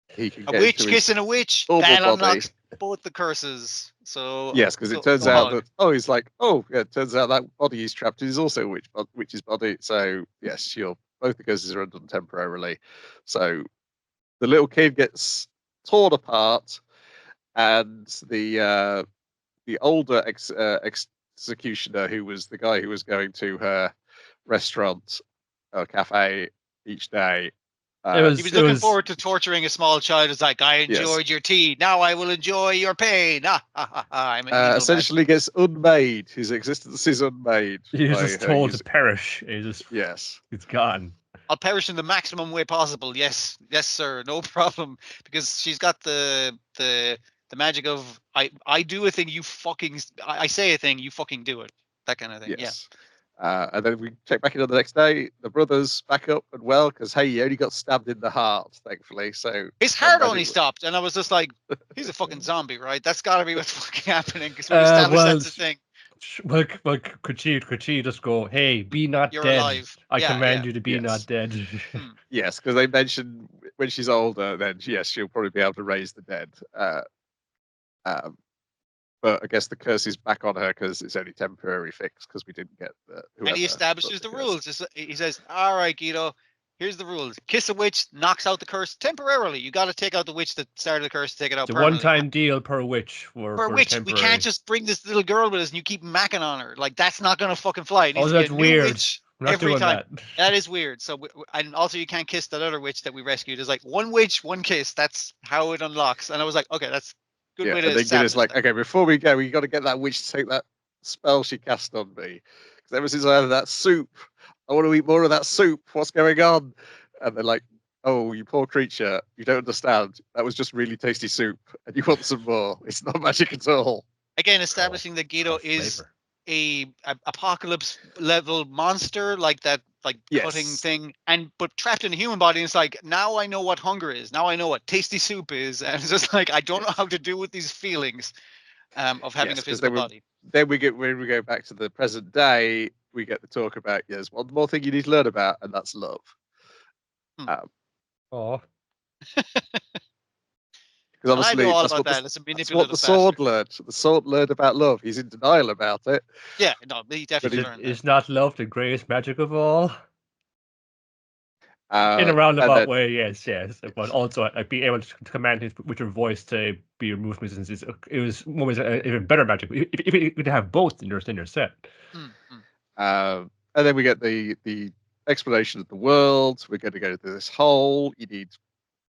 he can A get witch into his kissing a witch, normal that body. unlocks both the curses. So Yes, because it turns out that he's like, it turns out that body he's trapped in is also a witch's body. So yes, both the curses are undone temporarily. So the little kid gets torn apart, and the older executioner, who was the guy who was going to her restaurant or cafe each day. He was looking forward to torturing a small child. It's like, I enjoyed your tea. Now I will enjoy your pain. I'm an evil essentially gets unmade. His existence is unmade. He was just told to perish. Yes. It's gone. I'll perish in the maximum way possible. Yes, sir, no problem. Because she's got the magic of I do a thing, you fucking I say a thing, you fucking do it. That kind of thing. Yes. Yeah. And then we check back in on the next day. The brother's back up and well because he only got stabbed in the heart, thankfully. So his heart only stopped, and I was just like, he's a fucking zombie, right? That's got to be what's fucking happening because we established that's the thing. Well, could she just go, hey, be not You're dead. Alive. I command you to be not dead. Yes, because they mentioned when she's older, then yes, she'll probably be able to raise the dead. But I guess the curse is back on her because it's only temporary fix because we didn't get the. And he establishes the rules. He says, "All right, Guido, here's the rules. Kiss a witch knocks out the curse temporarily. You got to take out the witch that started the curse to take it out. It's a one-time deal per witch. Per witch, temporary. We can't just bring this little girl with us and you keep macking on her. Like that's not gonna fucking fly. It needs to be a new witch every time. That is weird. So and also you can't kiss that other witch that we rescued. It's like one witch, one kiss. That's how it unlocks. And I was like, okay, that's good way to establish it's like, okay, before we go, we got to get that witch to take that spell she cast on me. Because ever since I had that soup, I want to eat more of that soup. What's going on? And they're like, oh, you poor creature, you don't understand. That was just really tasty soup, and you want some more. It's not magic at all. Again, establishing that Guido is a apocalypse level monster, like that, like cutting thing, but trapped in a human body. And it's like, now I know what hunger is. Now I know what tasty soup is, and it's just like I don't know how to deal with these feelings of having a physical body. Then when we go back to the present day, we get to talk about there's one more thing you need to learn about, and that's love. Because obviously, that's what the sword learned. The sword learned about love. He's in denial about it. Yeah, no, he definitely learned that. Is not love the greatest magic of all? In a roundabout way, yes. But also, being able to command with your voice to be your movements, it was even better magic. If you could have both in your set. And then we get the explanation of the world. We're going to go to this hole. You need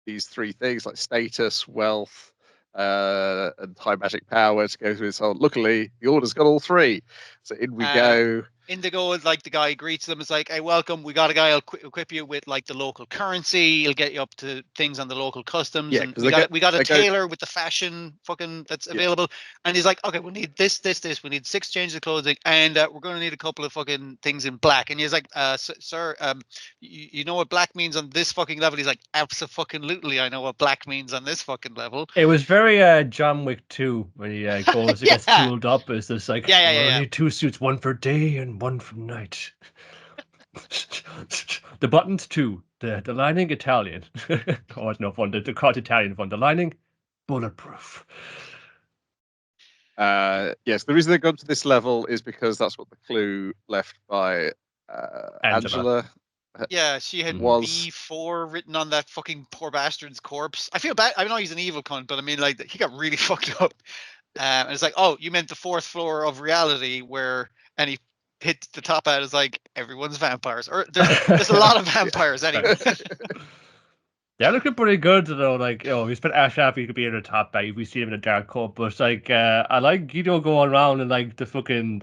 these three things like status, wealth, and high magic power to go through this whole. Luckily, the order's got all three. So in we go. Indigo is like the guy greets them. It's like, hey, welcome. We got a guy who'll equip you with like the local currency. He'll get you up to things on the local customs. Yeah, and we got a tailor with the fashion fucking that's available. And he's like, okay, we need this. We need 6 changes of clothing, and we're going to need a couple of fucking things in black. And he's like, sir, you know what black means on this fucking level? He's like, absolutely, I know what black means on this fucking level. It was very John Wick 2 when he goes, he gets tooled up. It's just like, I need 2 suits, one for day and one for night. The buttons too. The lining Italian. Oh, it's no fun. The card Italian fun. The lining bulletproof. Yes, the reason they got to this level is because that's what the clue left by Angela. Yeah, she had B4 written on that fucking poor bastard's corpse. I feel bad. I know he's an evil cunt, but I mean, like, he got really fucked up. And it's like, oh, you meant the 4th floor of reality and he hit the top out. Is like, everyone's vampires. Or there's a lot of vampires anyway. They're looking pretty good though. Like, we spent Ash Happy could be in the top bay. We see him in a dark coat, but like, I like Guido going around and like the fucking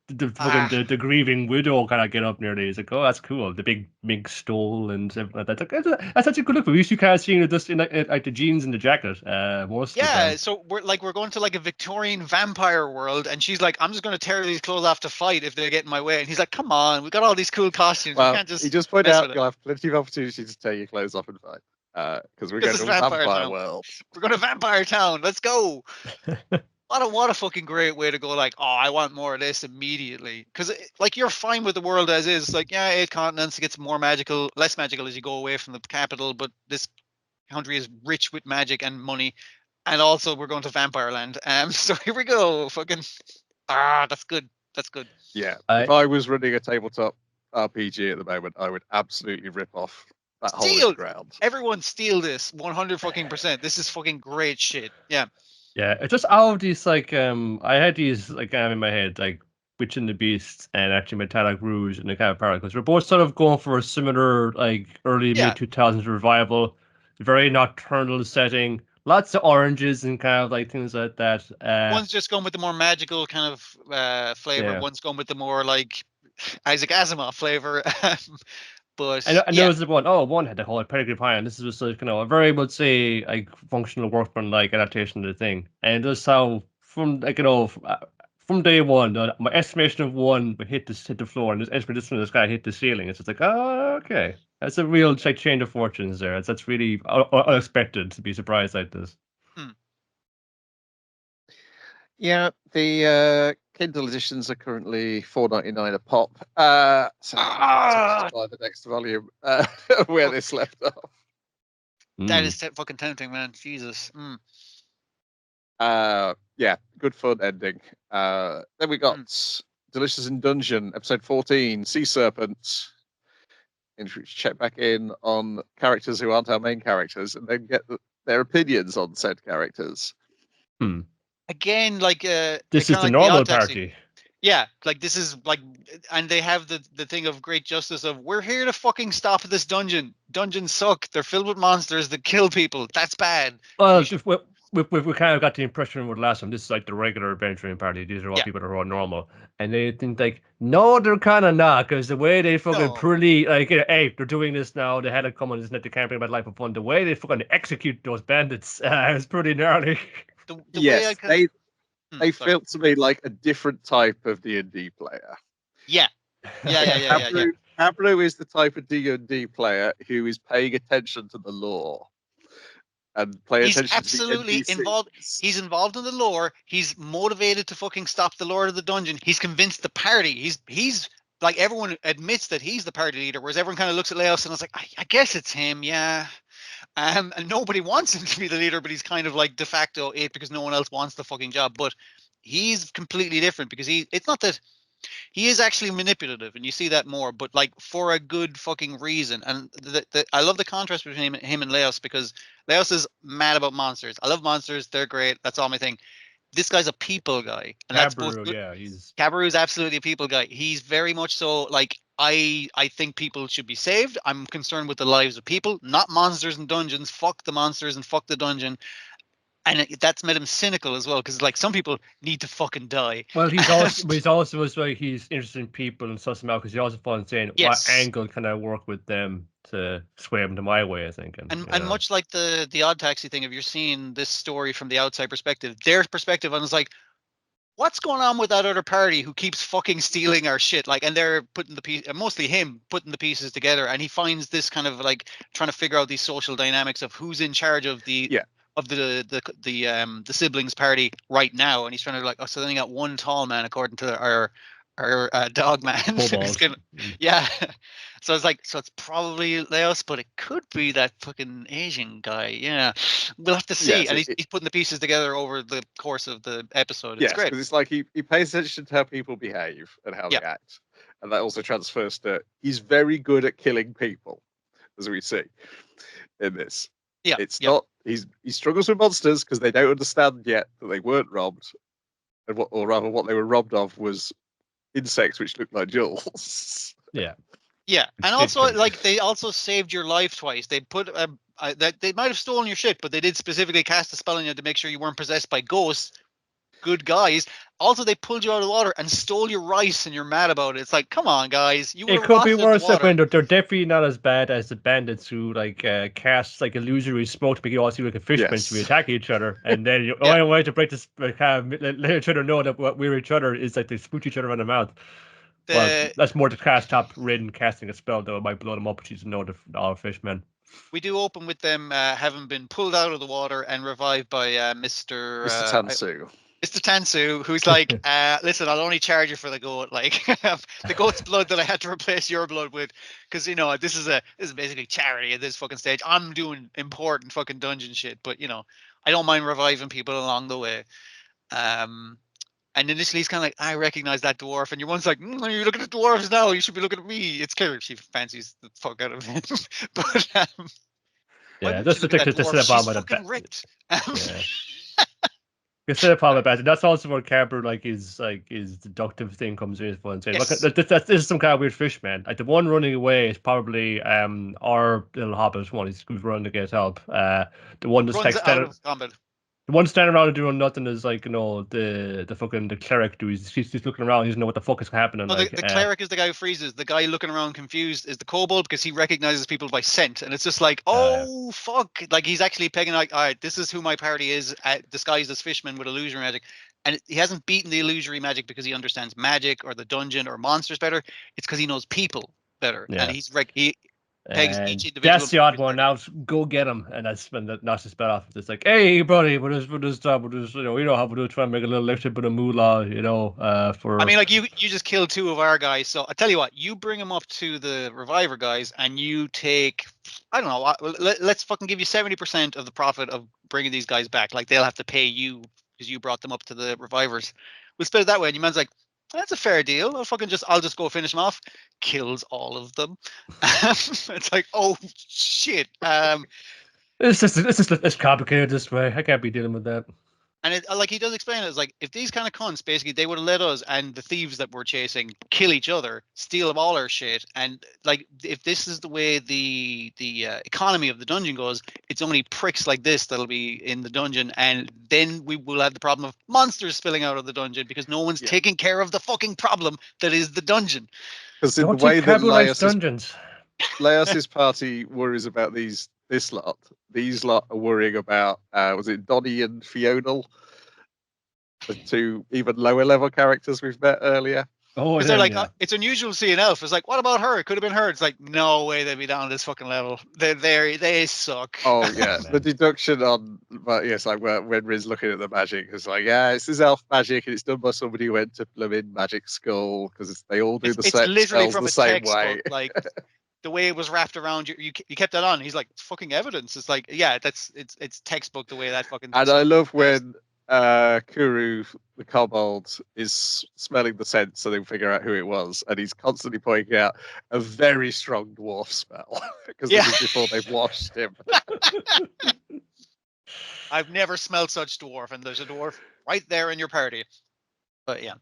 the grieving widow kind of get up nearly. It's like, oh, that's cool. The big mink stole and everything like that. That's such a good look. We used to kind of seeing it just in like the jeans and the jacket. Most so we're going to like a Victorian vampire world, and she's like, I'm just going to tear these clothes off to fight if they get in my way. And he's like, come on, we got all these cool costumes. Well, we can't just. He just pointed out you'll have plenty of opportunities to tear your clothes off and fight. Because we're going to Vampire World. We're going to Vampire Town. Let's go. What a fucking great way to go! Like, oh, I want more of this immediately. Because like you're fine with the world as is. Like, yeah, 8 continents, it gets more magical, less magical as you go away from the capital. But this country is rich with magic and money, and also we're going to Vampire Land. So here we go. Fucking that's good. That's good. Yeah, if I was running a tabletop RPG at the moment, I would absolutely rip off that whole ground. Everyone steal this 100%. This is fucking great shit. Yeah. Yeah, it's just all of these like I had these like in my head like Witch and the Beast and actually Metallic Rouge and the kind of parallel because we're both sort of going for a similar like early mid 2000s revival, very nocturnal setting, lots of oranges and kind of like things like that. One's just going with the more magical kind of flavor. Yeah. One's going with the more like Isaac Asimov flavor. But I know it's the one. Oh, one had the whole pedigree behind. This is just like a very much say like functional workman like adaptation of the thing, and just how from like from day one, my estimation of one hit the floor, and this estimation of this guy hit the ceiling. It's just like, oh, okay, that's a real like change of fortunes there. That's really unexpected to be surprised like this. Yeah, the Kindle editions are currently $4.99 a pop. So to buy the next volume where this left off. That is fucking tempting, man. Jesus. Yeah, good fun ending. Then we got Delicious in Dungeon, episode 14, Sea Serpent. In which we check back in on characters who aren't our main characters and then get their opinions on said characters. Again, like this is the normal party. Yeah, like this is like, and they have the thing of great justice of we're here to fucking stop this dungeon. Dungeons suck. They're filled with monsters that kill people. That's bad. Well, we kind of got the impression with the last one. This is like the regular adventuring party. These are all people that are all normal, and they think like, no, they're kind of not, because the way they fucking pretty like, hey, they're doing this now. They had it coming. Isn't it? They can't bring about life of fun. The way they fucking execute those bandits is pretty gnarly. Yes, they felt to me like a different type of D&D player. Yeah. Habro is the type of D&D player who is paying attention to the lore and paying attention absolutely to the involved. He's involved in the lore. He's motivated to fucking stop the lord of the dungeon. He's convinced the party. He's like, everyone admits that he's the party leader, whereas everyone kind of looks at Leos and is like, I guess it's him, yeah. And nobody wants him to be the leader, but he's kind of like de facto it because no one else wants the fucking job. But he's completely different because it's not that he is actually manipulative, and you see that more, but like for a good fucking reason. And I love the contrast between him and Leos, because Leos is mad about monsters. I love monsters; they're great. That's all my thing. This guy's a people guy, and that's both good. Yeah, Kabaru's absolutely a people guy. He's very much so like, I think people should be saved. I'm concerned with the lives of people, not monsters and dungeons. Fuck the monsters and fuck the dungeon. And that's made him cynical as well, because like some people need to fucking die. Well, he's also as well. He's interested in people and suss them out, because he also finds saying what angle can I work with them to sway them to my way. I think, and much like the OddTaxi thing, if you're seeing this story from the outside perspective, their perspective, and it's like, what's going on with that other party who keeps fucking stealing our shit? Like, and they're putting mostly him putting the pieces together, and he finds this kind of like trying to figure out these social dynamics of who's in charge of the siblings party right now, and he's trying to like, so then you got one tall man according to our dog man. So it's like, so it's probably Leos, but it could be that fucking Asian guy. Yeah, we'll have to see. Yes, and he's putting the pieces together over the course of the episode. It's great. Because it's like he pays attention to how people behave and how they act, and that also transfers to he's very good at killing people, as we see in this. Yeah, it's not. He struggles with monsters because they don't understand yet that they weren't robbed, and what they were robbed of was insects which looked like jewels. Yeah, and also like they also saved your life twice. They put they might have stolen your shit, but they did specifically cast a spell on you to make sure you weren't possessed by ghosts. Good guys. Also, they pulled you out of the water and stole your rice, and you're mad about it. It's like, come on, guys. It could be worse. They're definitely not as bad as the bandits who like cast like illusory smoke to make you all see like a fish prince we attack each other, and then you only way to break this let each other know that what we're each other is like they smooch each other on the mouth. Well, that's more the cast top Rin casting a spell, though. It might blow them up, but she's know all fishmen. We do open with them having been pulled out of the water and revived by Mr. Tansu. Mr. Tansu, who's like, listen, I'll only charge you for the goat, like the goat's blood that I had to replace your blood with, because this is basically charity at this fucking stage. I'm doing important fucking dungeon shit, but I don't mind reviving people along the way. And initially he's kind of like, I recognize that dwarf, and your one's like, you're looking at dwarves now. You should be looking at me. It's clear she fancies the fuck out of him, but yeah, that's the thing to set up on with fucking ripped. You set up on the that's also where Carver his deductive thing comes in. Fun saying, Yes. look, this is some kind of weird fish, man. Like the one running away is probably our little hobbit one. He's running to get help. The one that's runs out of combat. The one standing around and doing nothing is the fucking the cleric dude. He's just looking around. He doesn't know what the fuck is happening. No, the cleric is the guy who freezes. The guy looking around confused is the kobold because he recognizes people by scent, and it's just like, fuck! Like he's actually pegging like, all right, this is who my party is, disguised as fishmen with illusory magic, and he hasn't beaten the illusory magic because he understands magic or the dungeon or monsters better. It's because he knows people better, and he's pegs each individual. That's the odd one. Now go get him, and that's when the knocks the spell off. It's like, hey, buddy, we just try and make a little extra bit of moolah, for. I mean, like you just killed 2 of our guys, so I tell you what, you bring them up to the reviver guys, and you take, I don't know, let's fucking give you 70% of the profit of bringing these guys back. Like they'll have to pay you because you brought them up to the revivers. We'll split it that way, and your man's like, that's a fair deal. I'll just go finish them off. Kills all of them. It's like, oh shit. It's complicated this way. I can't be dealing with that. And he does explain it. It's like, if these kind of cunts, basically, they would have let us and the thieves that we're chasing kill each other, steal all our shit, and like, if this is the way the economy of the dungeon goes, it's only pricks like this that'll be in the dungeon, and then we will have the problem of monsters spilling out of the dungeon because no one's taking care of the fucking problem that is the dungeon. Because in the way that Laius's party worries about this lot, these lot are worrying about, was it Donnie and Fiona? The 2 even lower level characters we've met earlier. Oh, they're like, it's unusual to see an elf. It's like, what about her? It could have been her. It's like, no way they'd be down at this fucking level. They suck. Oh yeah, the deduction on, but yes, like when Riz looking at the magic, it's like, yeah, it's this elf magic, and it's done by somebody who went to blooming magic school because they all do the same way. Like the way it was wrapped around you kept that on. He's like, it's fucking evidence. It's like, yeah, it's textbook the way that fucking. And I love when Kuru, the kobold, is smelling the scent so they can figure out who it was, and he's constantly pointing out a very strong dwarf smell because this is before they've washed him. I've never smelled such dwarf, and there's a dwarf right there in your party. But yeah.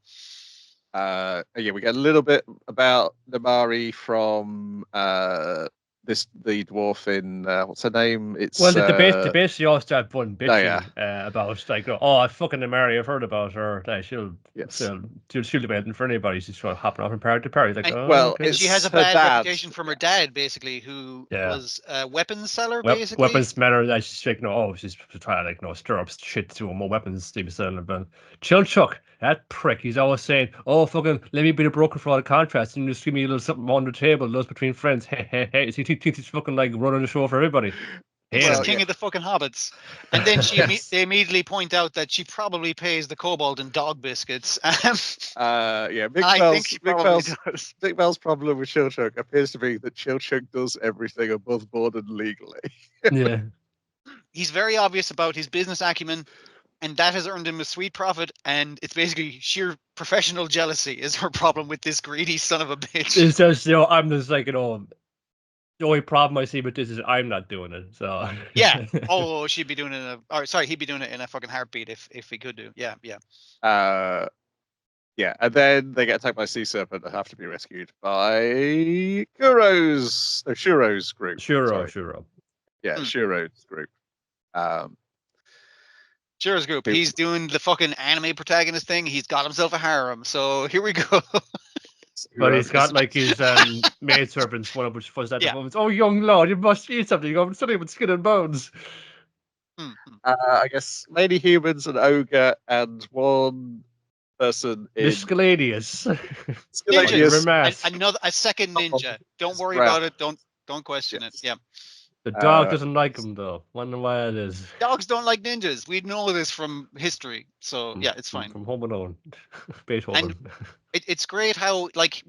We get a little bit about Namari from the dwarf in what's her name? It's the basically all start one bitching about like, I fucking Namari, I've heard about her. She'll do anything for anybody. She's sort of hopping off from party to party. Like, and she has a bad reputation from her dad, basically, who was a weapons seller, basically. Weapons seller. That she's like, she's trying to stir up shit to more weapons to be selling. But Chilchuck, that prick, he's always saying, fucking let me be the broker for all the contracts and just give me a little something on the table, those between friends. Hey. He's fucking like running the show for everybody. He's king of the fucking hobbits. And then they immediately point out that she probably pays the kobold in dog biscuits. Big Bell's problem with Chilchuck appears to be that Chilchuck does everything above board and legally. Yeah. He's very obvious about his business acumen, and that has earned him a sweet profit, and it's basically sheer professional jealousy is her problem with this greedy son of a bitch. It's just, I'm just like, the only problem I see with this is I'm not doing it. So yeah. She'd be doing it he'd be doing it in a fucking heartbeat if he could do. Yeah. And then they get attacked by Sea Serpent and have to be rescued by Shuro's group. Shuro. Yeah, Shuro's group. Shuro's group. He's doing the fucking anime protagonist thing. He's got himself a harem. So here we go. But he's got like his maid servants, one of which was at the moment. Oh, young lord, you must eat something. You're something with skin and bones. I guess mainly humans, an ogre, and one person in Miscellaneous. Ninja. A second ninja. Don't worry about it. Don't question it. Yeah. The dog doesn't like him though. Wonder why it is. Dogs don't like ninjas. We know this from history. So yeah, it's fine. From Home Alone. Beethoven. It's great how like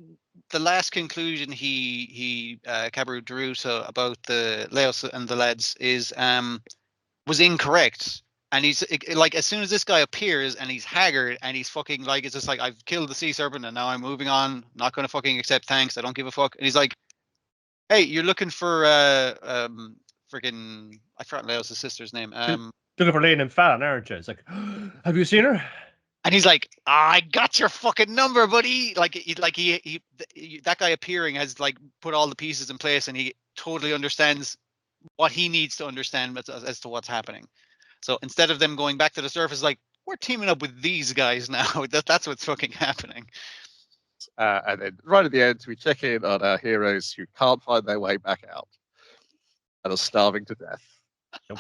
the last conclusion he Kabaru drew about the Laos and the lads is was incorrect. And he's like, as soon as this guy appears and he's haggard and he's fucking like, it's just like, I've killed the sea serpent and now I'm moving on. Not going to fucking accept thanks. I don't give a fuck. And he's like, hey, you're looking for freaking, I forgot Leo's sister's name. Looking for Lane and Fallon, aren't you? It's like, have you seen her? And he's like, I got your fucking number, buddy. Like that guy appearing has like put all the pieces in place, and he totally understands what he needs to understand as to what's happening. So instead of them going back to the surface, like, we're teaming up with these guys now. That's what's fucking happening. And then right at the end, we check in on our heroes who can't find their way back out and are starving to death. Nope.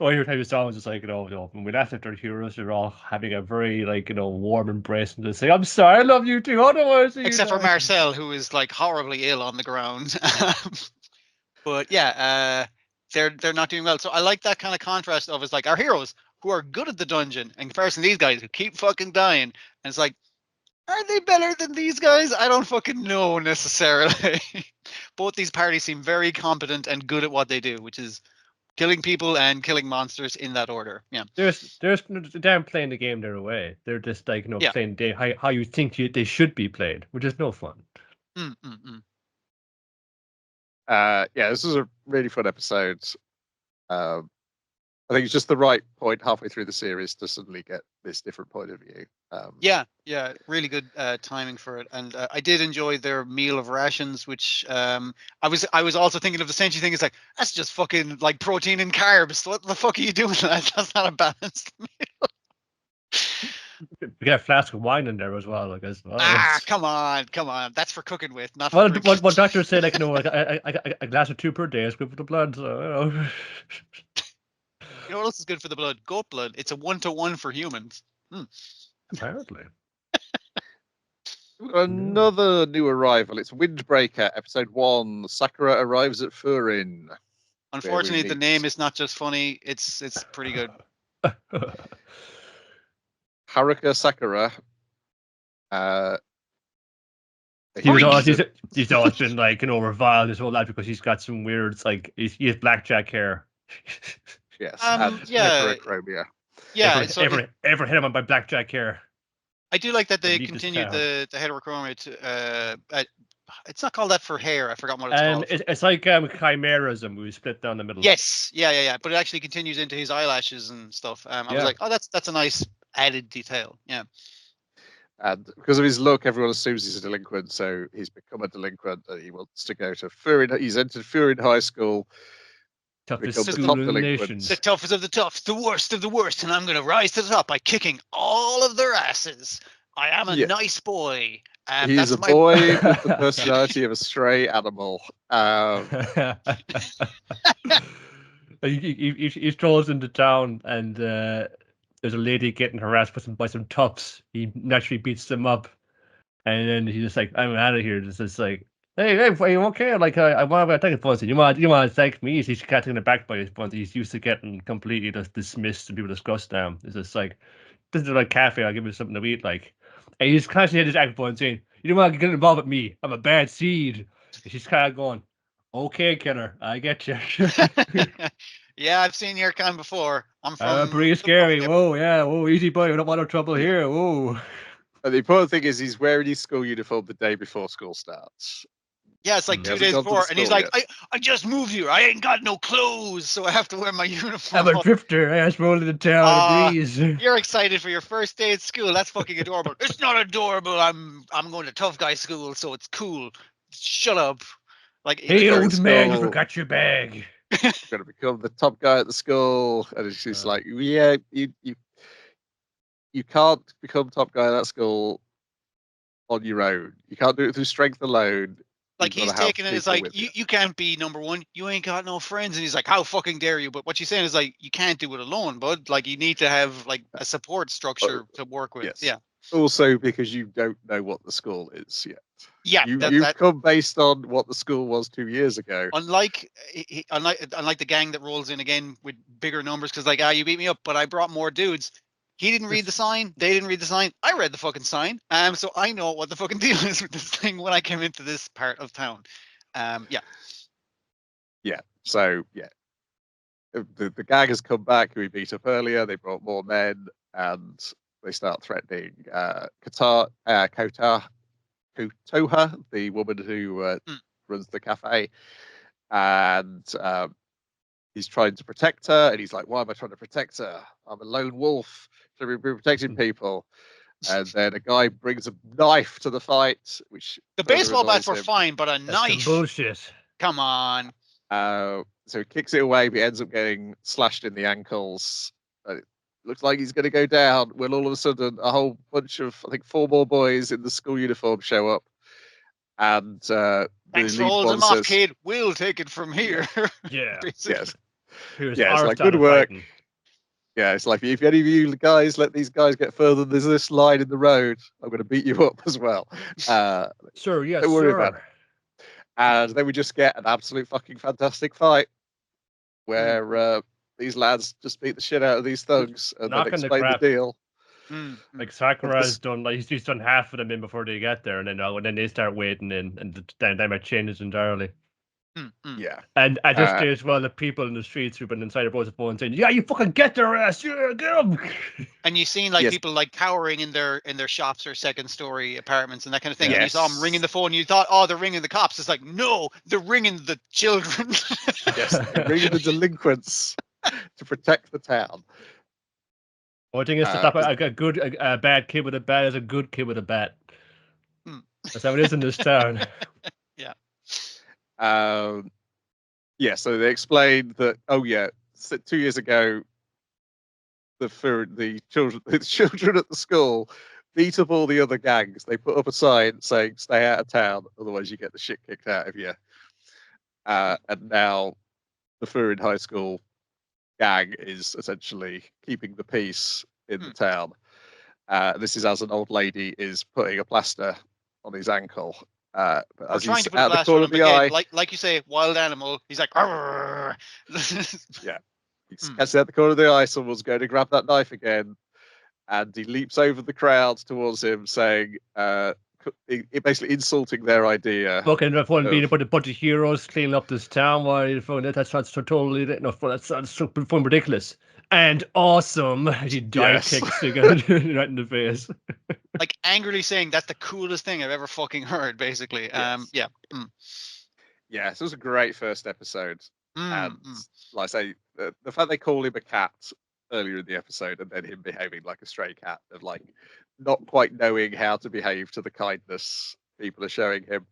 Every time you saw was just like, when we left after heroes, they're all having a very warm embrace and just say, I'm sorry, I love you too. Otherwise, except for Marcel, who is like horribly ill on the ground. But yeah, they're not doing well. So I like that kind of contrast of it's like our heroes who are good at the dungeon in comparison to these guys who keep fucking dying. And it's like, are they better than these guys? I don't fucking know necessarily. Both these parties seem very competent and good at what they do, which is killing people and killing monsters in that order. Yeah. There's them playing the game their way. They're just like playing how you think they should be played, which is no fun. Yeah, this is a really fun episode. I think it's just the right point halfway through the series to suddenly get this different point of view. Yeah, really good timing for it, and I did enjoy their meal of rations, which I was also thinking of the Senshi thing. It's like, that's just fucking like protein and carbs. What the fuck are you doing? That's not a balanced meal. We get a flask of wine in there as well, I guess. Come on. That's for cooking with, not for well, drinking. what doctors say, like, a glass of 2 per day is good for the blood. So, You know what else is good for the blood? Goat blood. It's a 1-to-1 for humans. Apparently. Another new arrival. It's Windbreaker, episode 1. Sakura arrives at Furin. Unfortunately, the name is not just funny. It's pretty good. Haruka Sakura. He's always been reviled his whole life because he's got some weird, he has blackjack hair. Yes, and heterochromia. Yeah, ever hit him by blackjack hair? I do like that they continued the heterochromia to. It's not called that for hair. I forgot what it's called. It's like chimerism. We split down the middle. Yes, yeah. But it actually continues into his eyelashes and stuff. I was like, oh, that's a nice added detail. Yeah. And because of his look, everyone assumes he's a delinquent. So he's become a delinquent, and he wants to go to Furin. He's entered Furin High School. Toughest school in the nation. The toughest of the tough, the worst of the worst, and I'm going to rise to the top by kicking all of their asses. I am a nice boy. He's a boy with the personality of a stray animal. He strolls into town, and there's a lady getting harassed by some toughs. He naturally beats them up, and then he's just like, "I'm out of here." This is like, Hey, are you okay? Like, I want to take a phone. You want to thank me? He's catching it back by his phone. He's used to getting completely dismissed and people discussed now. It's just like, this is like cafe. I'll give you something to eat. Like, and he's constantly at his act phone saying, "You don't want to get involved with me. I'm a bad seed." And she's kind of going, "Okay, killer, I get you." Yeah, I've seen your kind before. I'm from. Pretty scary. Whoa, yeah. Whoa, easy boy. We don't want no trouble here. Whoa. And the important thing is, he's wearing his school uniform the day before school starts. Yeah, it's like 2 days before, and he's like, I just moved here. I ain't got no clothes, so I have to wear my uniform. I'm a drifter. I just rolled into town. Please. You're excited for your first day at school. That's fucking adorable. It's not adorable. I'm going to tough guy school, so it's cool. Shut up. Like, hey, old man, you forgot your bag. You're gonna become the top guy at the school, and it's just like, yeah, you can't become top guy at that school on your own. You can't do it through strength alone. Like, he's taking it as like, you can't be number one. You ain't got no friends. And he's like, how fucking dare you? But what she's saying is like, you can't do it alone, bud. Like, you need to have like a support structure to work with. Yes. Yeah. Also, because you don't know what the school is yet. Yeah, You've come based on what the school was 2 years ago. Unlike the gang that rolls in again with bigger numbers, because like, you beat me up, but I brought more dudes. He didn't read the sign. They didn't read the sign. I read the fucking sign. So I know what the fucking deal is with this thing when I came into this part of town. Yeah. Yeah. So yeah, the gang has come back. Who we beat up earlier. They brought more men, and they start threatening Kotoha, the woman who runs the cafe, and he's trying to protect her. And he's like, "Why am I trying to protect her? I'm a lone wolf. Should we be protecting people?" And then a guy brings a knife to the fight, which the baseball bats were fine, but a knife. Bullshit. Come on. So he kicks it away, but he ends up getting slashed in the ankles. It looks like he's going to go down when all of a sudden a whole bunch of, I think, 4 more boys in the school uniform show up. And thanks for holding him off, kid. We'll take it from here. Yeah. Yes. Here's it's like good work. Fighting. Yeah, it's like if any of you guys let these guys get further than this line in the road, I'm going to beat you up as well. Sir, yes, don't worry sir. about it. And then we just get an absolute fucking fantastic fight where these lads just beat the shit out of these thugs and then explain the deal. Like Sakura's done, like he's done half of them in before they get there, and then they start waiting in, and the dynamic changes entirely. Yeah, and at this stage, well, the people in the streets who've been inside of both phone saying, "Yeah, you fucking get their ass, yeah, get them." And you seen like people like cowering in their shops or second-story apartments and that kind of thing. And you saw them ringing the phone. And you thought, "Oh, they're ringing the cops." It's like, no, they're ringing the children. Yes, they're ringing the delinquents to protect the town. I think it's a bad kid with a bat is a good kid with a bat. That's how it is in this town. Yeah. So they explained that. 2 years ago, the children at the school beat up all the other gangs. They put up a sign saying, "Stay out of town, otherwise you get the shit kicked out of you." And now the Furin High School gang is essentially keeping the peace in the town. This is as an old lady is putting a plaster on his ankle. But as trying he's to put out the corner of the eye, like you say, wild animal. He's like, "Arr!" Yeah, he's catching out the corner of the eye. Someone's going to grab that knife again, and he leaps over the crowd towards him, saying, basically insulting their idea. Fucking being a bunch of heroes cleaning up this town. Why that's totally that's ridiculous and awesome. He kicks the guy right in the face. Like angrily saying that's the coolest thing I've ever fucking heard, basically. Yes. Yeah, so it was a great first episode. And like I say, the fact they call him a cat earlier in the episode and then him behaving like a stray cat and like not quite knowing how to behave to the kindness people are showing him.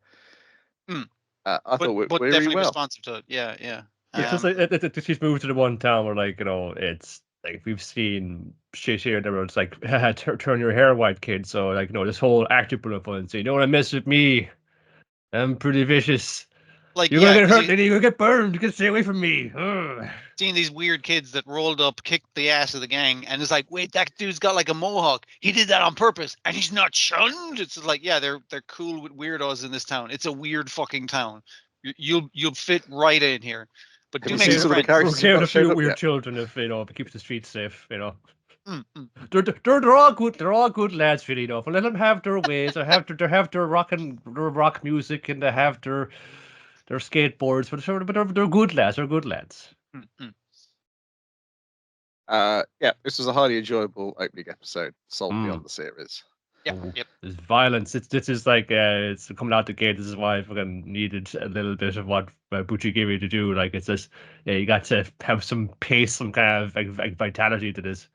I thought we're really definitely well responsive to it. Yeah. It's like she's moved to the one town where, like, it's like we've seen shit here and there. It's like turn your hair white, kid. So like, this whole active bullet point. So you don't want to mess with me. I'm pretty vicious. Like you're gonna get hurt, and you're gonna get burned. You can stay away from me. Seeing these weird kids that rolled up, kicked the ass of the gang, and it's like, wait, that dude's got like a mohawk. He did that on purpose, and he's not shunned. It's like, yeah, they're cool with weirdos in this town. It's a weird fucking town. You'll fit right in here. But do make some friends. A few weird children if it keeps the streets safe. They're all good. They're all good lads, really enough. And let them have their ways. They have their rock music, and they have their skateboards. But they're good lads. They're good lads. This was a highly enjoyable opening episode. Sold me on the series. Yep. There's violence. This is like it's coming out the gate. This is why I fucking needed a little bit of what Buchigiri to do. Like, it's just you got to have some pace, some kind of vitality to this.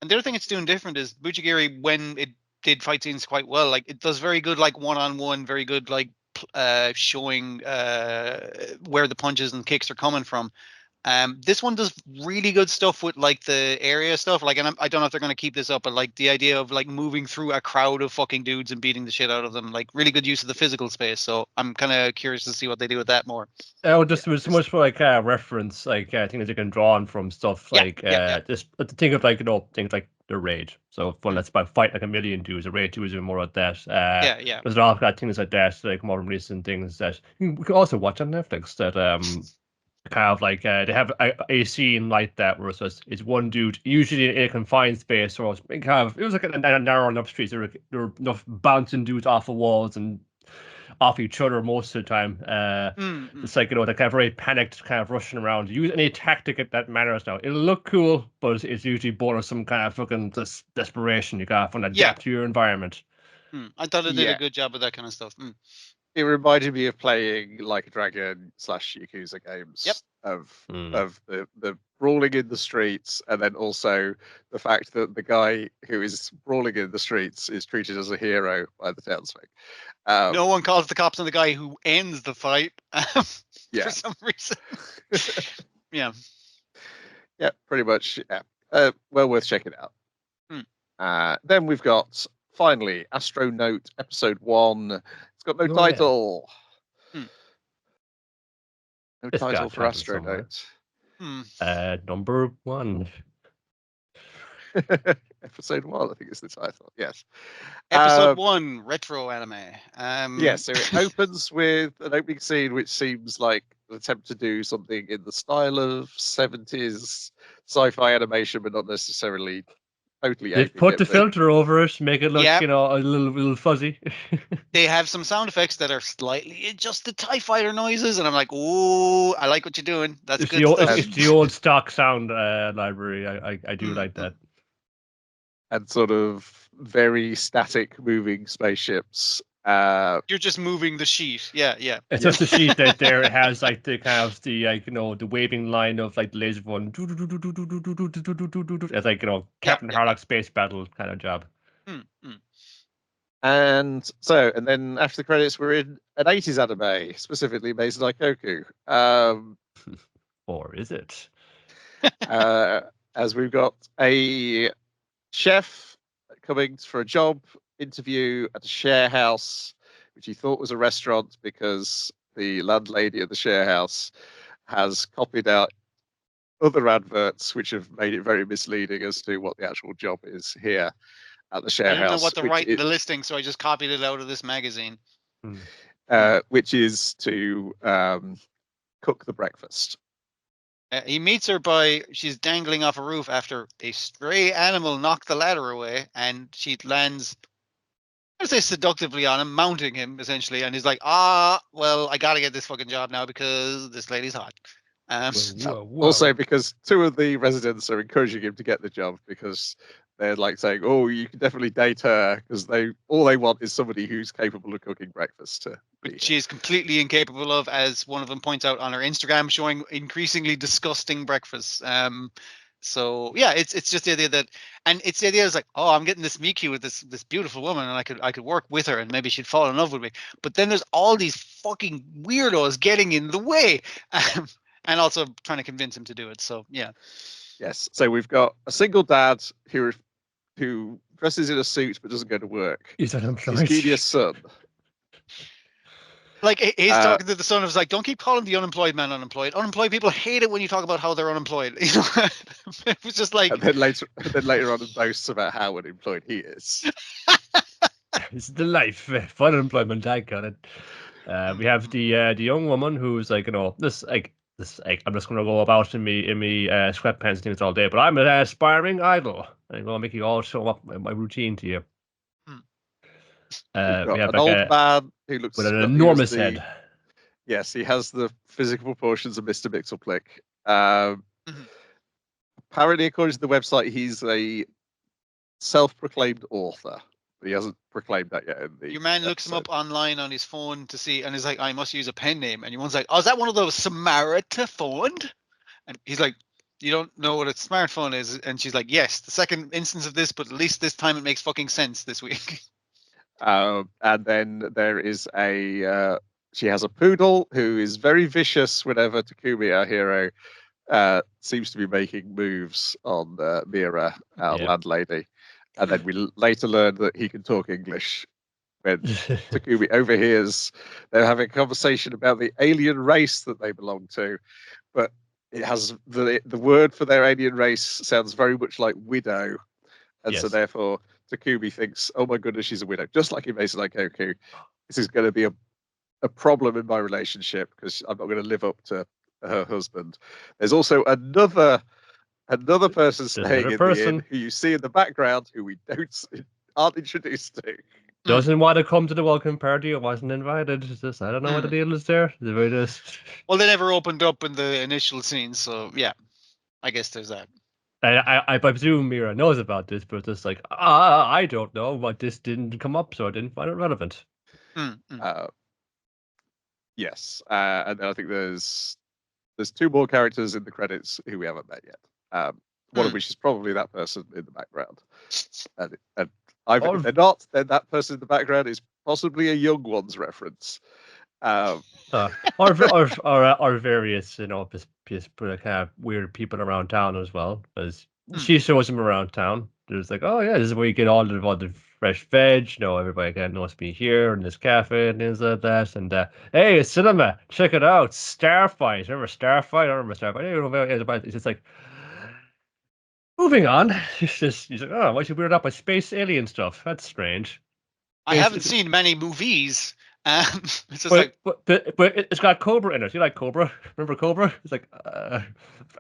And the other thing it's doing different is Buchigiri, when it did fight scenes quite well, like it does very good like one-on-one, very good like showing where the punches and kicks are coming from. This one does really good stuff with like the area stuff. Like, and I don't know if they're going to keep this up, but like the idea of like moving through a crowd of fucking dudes and beating the shit out of them, like really good use of the physical space. So I'm kind of curious to see what they do with that more. Just so much for like reference, like things that you can draw on from stuff like just think of like things like raid. So one that's about fight like a million dudes. A raid 2 is even more like that. Yeah. There's a lot of things like that, like more recent things that we can also watch on Netflix. That kind of like they have a scene like that where it's one dude usually in a confined space, or it was like a narrow enough streets. There were enough bouncing dudes off of walls and off each other most of the time. It's like, they're kind of very panicked, kind of rushing around. Use any tactic that matters now. It'll look cool, but it's usually born of some kind of fucking desperation. You gotta find adapt to your environment. I thought it did a good job of that kind of stuff. It reminded me of playing Like a Dragon / Yakuza games of the brawling in the streets, and then also the fact that the guy who is brawling in the streets is treated as a hero by the townsfolk. No one calls the cops on the guy who ends the fight for some reason. Yeah, pretty much. Well worth checking out. Then we've got finally Astro Note Episode 1. It's got no title. No title for Astro Note. Number 1. Episode 1, I think is the title. Yes. Episode 1, retro anime. So it opens with an opening scene which seems like an attempt to do something in the style of 70s sci-fi animation, but not necessarily totally. They've put the filter over it, make it look, a little fuzzy. They have some sound effects that are slightly adjusted TIE fighter noises, and I'm like, oh, I like what you're doing. That's good stuff. It's the old stock sound library. I do like that. And sort of very static moving spaceships. You're just moving the sheet. Yeah. It's just the sheet that there. It has like the kind of the the waving line of like the laser one. It's like Captain Harlock space battle kind of job. And then after the credits, we're in an 80s anime, specifically based on Ikoku. Or is it? As we've got a chef coming for a job interview at a share house, which he thought was a restaurant because the landlady of the share house has copied out other adverts which have made it very misleading as to what the actual job is here at the share house. I didn't know what to write in the listing, so I just copied it out of this magazine. Which is to cook the breakfast. He meets her she's dangling off a roof after a stray animal knocked the ladder away, and she lands, I would say, seductively on him, mounting him essentially, and he's like, well, I gotta get this fucking job now because this lady's hot. Whoa. Also because 2 of the residents are encouraging him to get the job because they're like saying, oh, you can definitely date her, because all they want is somebody who's capable of cooking breakfast. Which she's completely incapable of, as one of them points out on her Instagram, showing increasingly disgusting breakfasts. So yeah, it's just the idea that, and it's the idea is like, oh, I'm getting this meet cute with this beautiful woman, and I could work with her, and maybe she'd fall in love with me. But then there's all these fucking weirdos getting in the way, and also trying to convince him to do it. So yeah. Yes. So we've got a single dad who dresses in a suit but doesn't go to work. He's unemployed. His genius son. Like, he's talking to the son. Of like, don't keep calling the unemployed man unemployed. Unemployed people hate it when you talk about how they're unemployed. It was just like. And then later on, he boasts about how unemployed he is. It's the life of unemployment. I got it. We have the young woman who's like, this I'm just gonna go about in me sweatpants things all day, but I'm an aspiring idol. I'm gonna make you all show up my routine to you. We have an old man who looks with an enormous head. Yes, he has the physical proportions of Mr. Mixelplick. Apparently, according to the website, he's a self-proclaimed author. But he hasn't proclaimed that yet. Your man looks him up online on his phone to see, and he's like, I must use a pen name. And your one's like, oh, is that one of those Samaritan phone? And he's like, you don't know what a smartphone is? And she's like, yes, the second instance of this, but at least this time it makes fucking sense this week. And then there is she has a poodle who is very vicious whenever Takumi, our hero, seems to be making moves on Mira, our landlady. And then we later learn that he can talk English when Takumi overhears they're having a conversation about the alien race that they belong to. But it has the word for their alien race sounds very much like widow. And so Yes. therefore Takumi thinks, oh my goodness, she's a widow. Just like in Mason Goku, this is going to be a problem in my relationship because I'm not going to live up to her husband. There's also another person staying in the inn who you see in the background who we aren't introduced to. Doesn't want to come to the welcome party. I wasn't invited. It's just, I don't know what the deal is there. They just... Well, they never opened up in the initial scene, so yeah, I guess there's that. I presume Mira knows about this, but it's like, I don't know, but this didn't come up, so I didn't find it relevant. Yes, and then I think there's 2 more characters in the credits who we haven't met yet. One of which is probably that person in the background, and if they're not, then that person in the background is possibly a Young Ones reference. Or various, just kind of weird people around town as well, as she shows them around town. There's like, oh yeah, this is where you get all the fresh veg. Everybody kind of knows me here in this cafe and things like that. And hey, a cinema, check it out, Starfight. Remember Starfight? I remember Starfight. I don't know about it. It's just like, moving on. He's like, oh, why should we weird out by space alien stuff? That's strange. I haven't seen many movies. It's just but it's got Cobra in it. You like Cobra? Remember Cobra? It's like I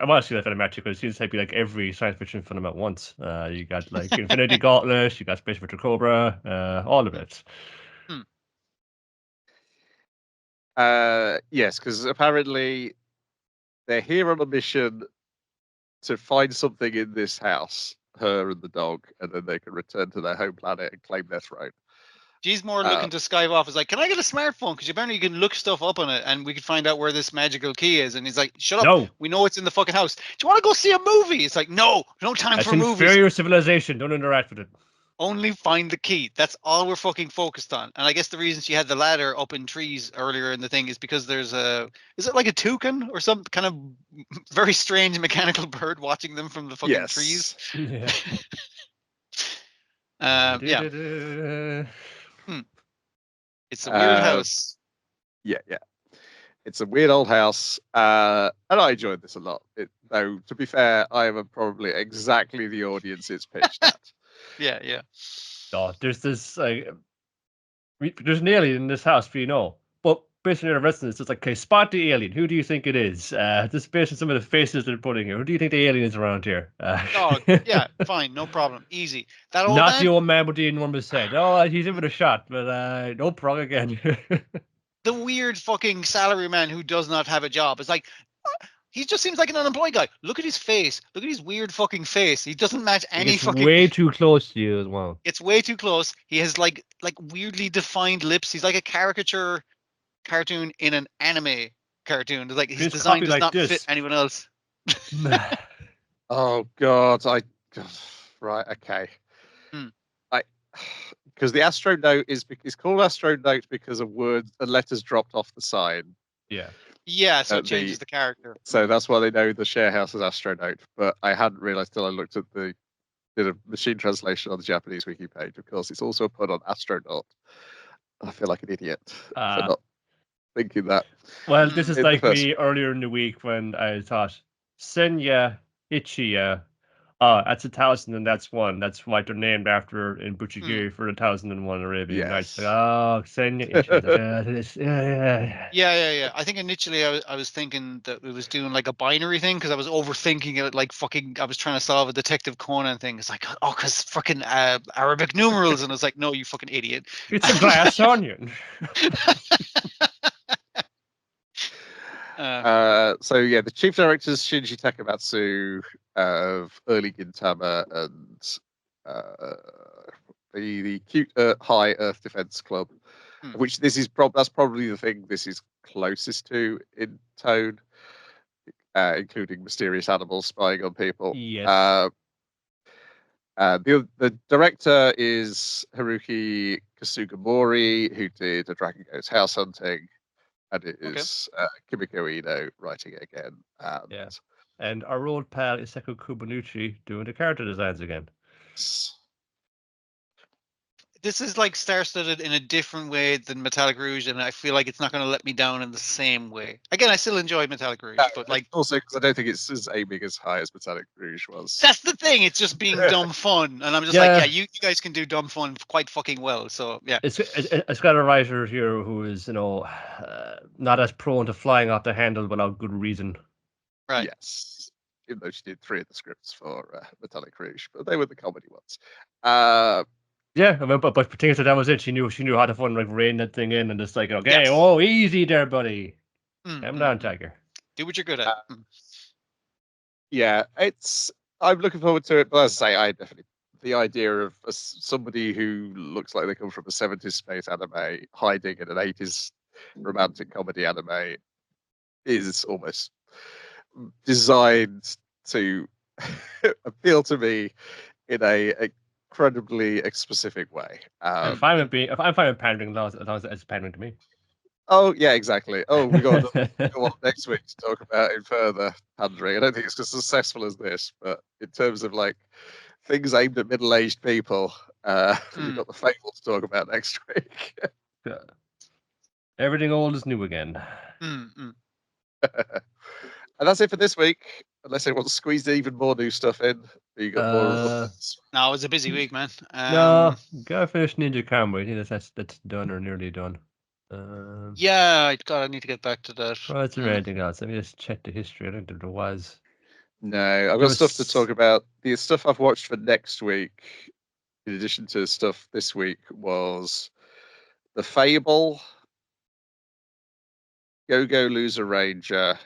want to see that film actually because it seems to be like every science fiction film at once. You got like Infinity Gauntlet, you got Space Victor Cobra, all of it. Yes, because apparently they're here on a mission to find something in this house, her and the dog, and then they can return to their home planet and claim their throne. She's more looking to Skype off. Is like, can I get a smartphone? Because apparently you can look stuff up on it, and we can find out where this magical key is. And he's like, shut up. No. We know it's in the fucking house. Do you want to go see a movie? It's like, no time for movies. Inferior civilization. Don't interact with it. Only find the key. That's all we're fucking focused on. And I guess the reason she had the ladder up in trees earlier in the thing is because there's is it like a toucan or some kind of very strange mechanical bird watching them from the fucking trees? Yeah. Yeah. It's a weird house. Yeah. It's a weird old house, and I enjoyed this a lot. Though, to be fair, I am probably exactly the audience it's pitched at. Yeah. Oh, there's this there's an alien in this house, but based on your residents, it's like, okay, spot the alien. Who do you think it is? Just based on some of the faces they're putting here. Who do you think the alien is around here? Yeah, fine, no problem, easy. That old Not the old man with the enormous head. Oh, he's in with a shot, but no problem again. The weird fucking salary man who does not have a job. It's like, he just seems like an unemployed guy. Look at his face. Look at his weird fucking face. He doesn't match any it's fucking... way too close to you as well. It's way too close. He has like weirdly defined lips. He's like a caricature cartoon in an anime cartoon. Like his design does not fit anyone else. Oh God, right, okay. Because the Astro Note is called Astro Note because of words and letters dropped off the sign. Yeah, so it changes the character. So that's why they know the share house is Astro Note. But I hadn't realised till I looked at did a machine translation on the Japanese wiki page. Of course, it's also a put on Astronaut. I feel like an idiot for not thinking that. Well, this is like me earlier in the week when I thought Senya Ichiya. That's 1,000 and that's one. That's what they're named after in Buchigiri for 1001 Arabian Nights. Like, Senya Ichiya. Yeah. I think initially I was thinking that it was doing like a binary thing because I was overthinking it. Like fucking, I was trying to solve a Detective Conan thing. It's like, because fucking Arabic numerals, and it's like, no, you fucking idiot. It's a glass onion. So yeah, the chief director is Shinji Takamatsu of early Gintama and the cute High Earth Defense Club, which that's probably the thing this is closest to in tone, including mysterious animals spying on people. Yes. The director is Haruki Kasugamori, who did A Dragon Goes House Hunting. And it is Kimiko Ino writing it again. And our old pal Iseko Kubanuchi doing the character designs again. This is like star-studded in a different way than Metallic Rouge, and I feel like it's not going to let me down in the same way. Again, I still enjoy Metallic Rouge, but like also because I don't think it's as aiming as high as Metallic Rouge was. that's the thing. It's just being dumb fun, and I'm just Yeah. like, yeah, you guys can do dumb fun quite fucking well. So yeah, It's got a writer here who is, not as prone to flying off the handle without good reason. right. Yes, even though she did 3 of the scripts for Metallic Rouge, but they were the comedy ones. Yeah, I mean, but particularly that was it. She knew how to fun like rein that thing in and just like, okay, Yes. oh, easy there, buddy. Calm down, Mm. Tiger. Do what you're good at. Yeah, I'm looking forward to it, but as I say, I definitely the idea of somebody who looks like they come from a 70s space anime hiding in an 80s romantic comedy anime is almost designed to appeal to me in a incredibly specific way. I'm fine with pandering as long as it's pandering to me. Oh yeah, exactly. Oh, we got to go on next week to talk about it further pandering. I don't think it's as successful as this, but in terms of like things aimed at middle-aged people, we've got the Fable to talk about next week. Yeah. Everything old is new again. And that's it for this week. Unless anyone squeezed even more new stuff in, you got more updates. No, it was a busy week, man. No, gotta finish Ninja Kamui. I think that's done or nearly done. Yeah, I need to get back to that. Well, is there anything else? Let me just check the history. I don't think there was. No, I've got stuff to talk about. The stuff I've watched for next week, in addition to stuff this week, was The Fable, Go-Go Loser Ranger.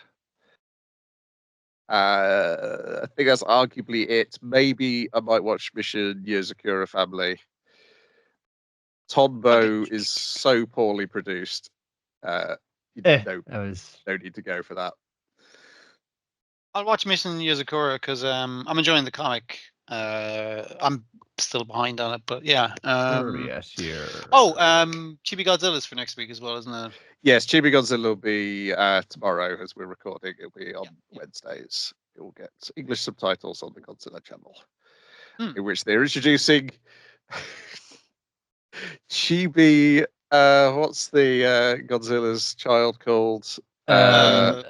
I think that's arguably it. Maybe I might watch Mission Yozakura Family. Tombo is so poorly produced. No need to go for that. I'll watch Mission Yozakura because I'm enjoying the comic. I'm still behind on it, but yeah. Yes, here. Chibi Godzilla's for next week as well, isn't it? Yes, Chibi Godzilla will be tomorrow as we're recording. It'll be on Wednesdays. It will get English subtitles on the Godzilla channel, in which they're introducing Chibi. What's the Godzilla's child called? Manila.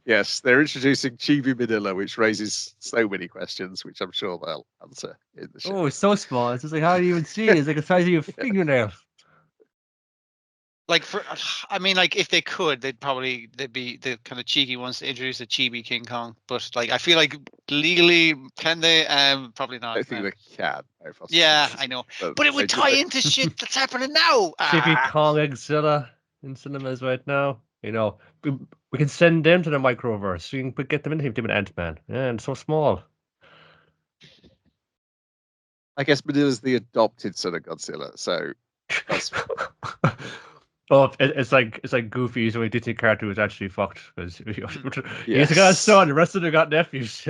Yes, they're introducing Chibi Manila, which raises so many questions, which I'm sure they'll answer in the show. Oh, it's so small. It's just like, how do you even see it? It's like the size of your fingernail. Like if they could, they'd be the kind of cheeky ones to introduce a chibi King Kong. But like, I feel like legally, can they? Probably not. I think they can. Yeah, I know, but it would tie into shit that's happening now. Chibi Kong Godzilla in cinemas right now. We can send them to the microverse. We can get them in here with Ant-Man. Yeah, and so small. I guess Manila's the adopted son of Godzilla, so that's. Well, it's like Goofy, so Disney cartoon is actually fucked because he's got a son, the rest of them got nephews.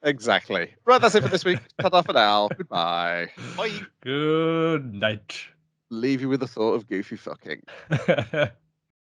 Exactly. Right, that's it for this week. Ta-ta for now. Goodbye. Bye. Good night. Leave you with the thought of Goofy fucking.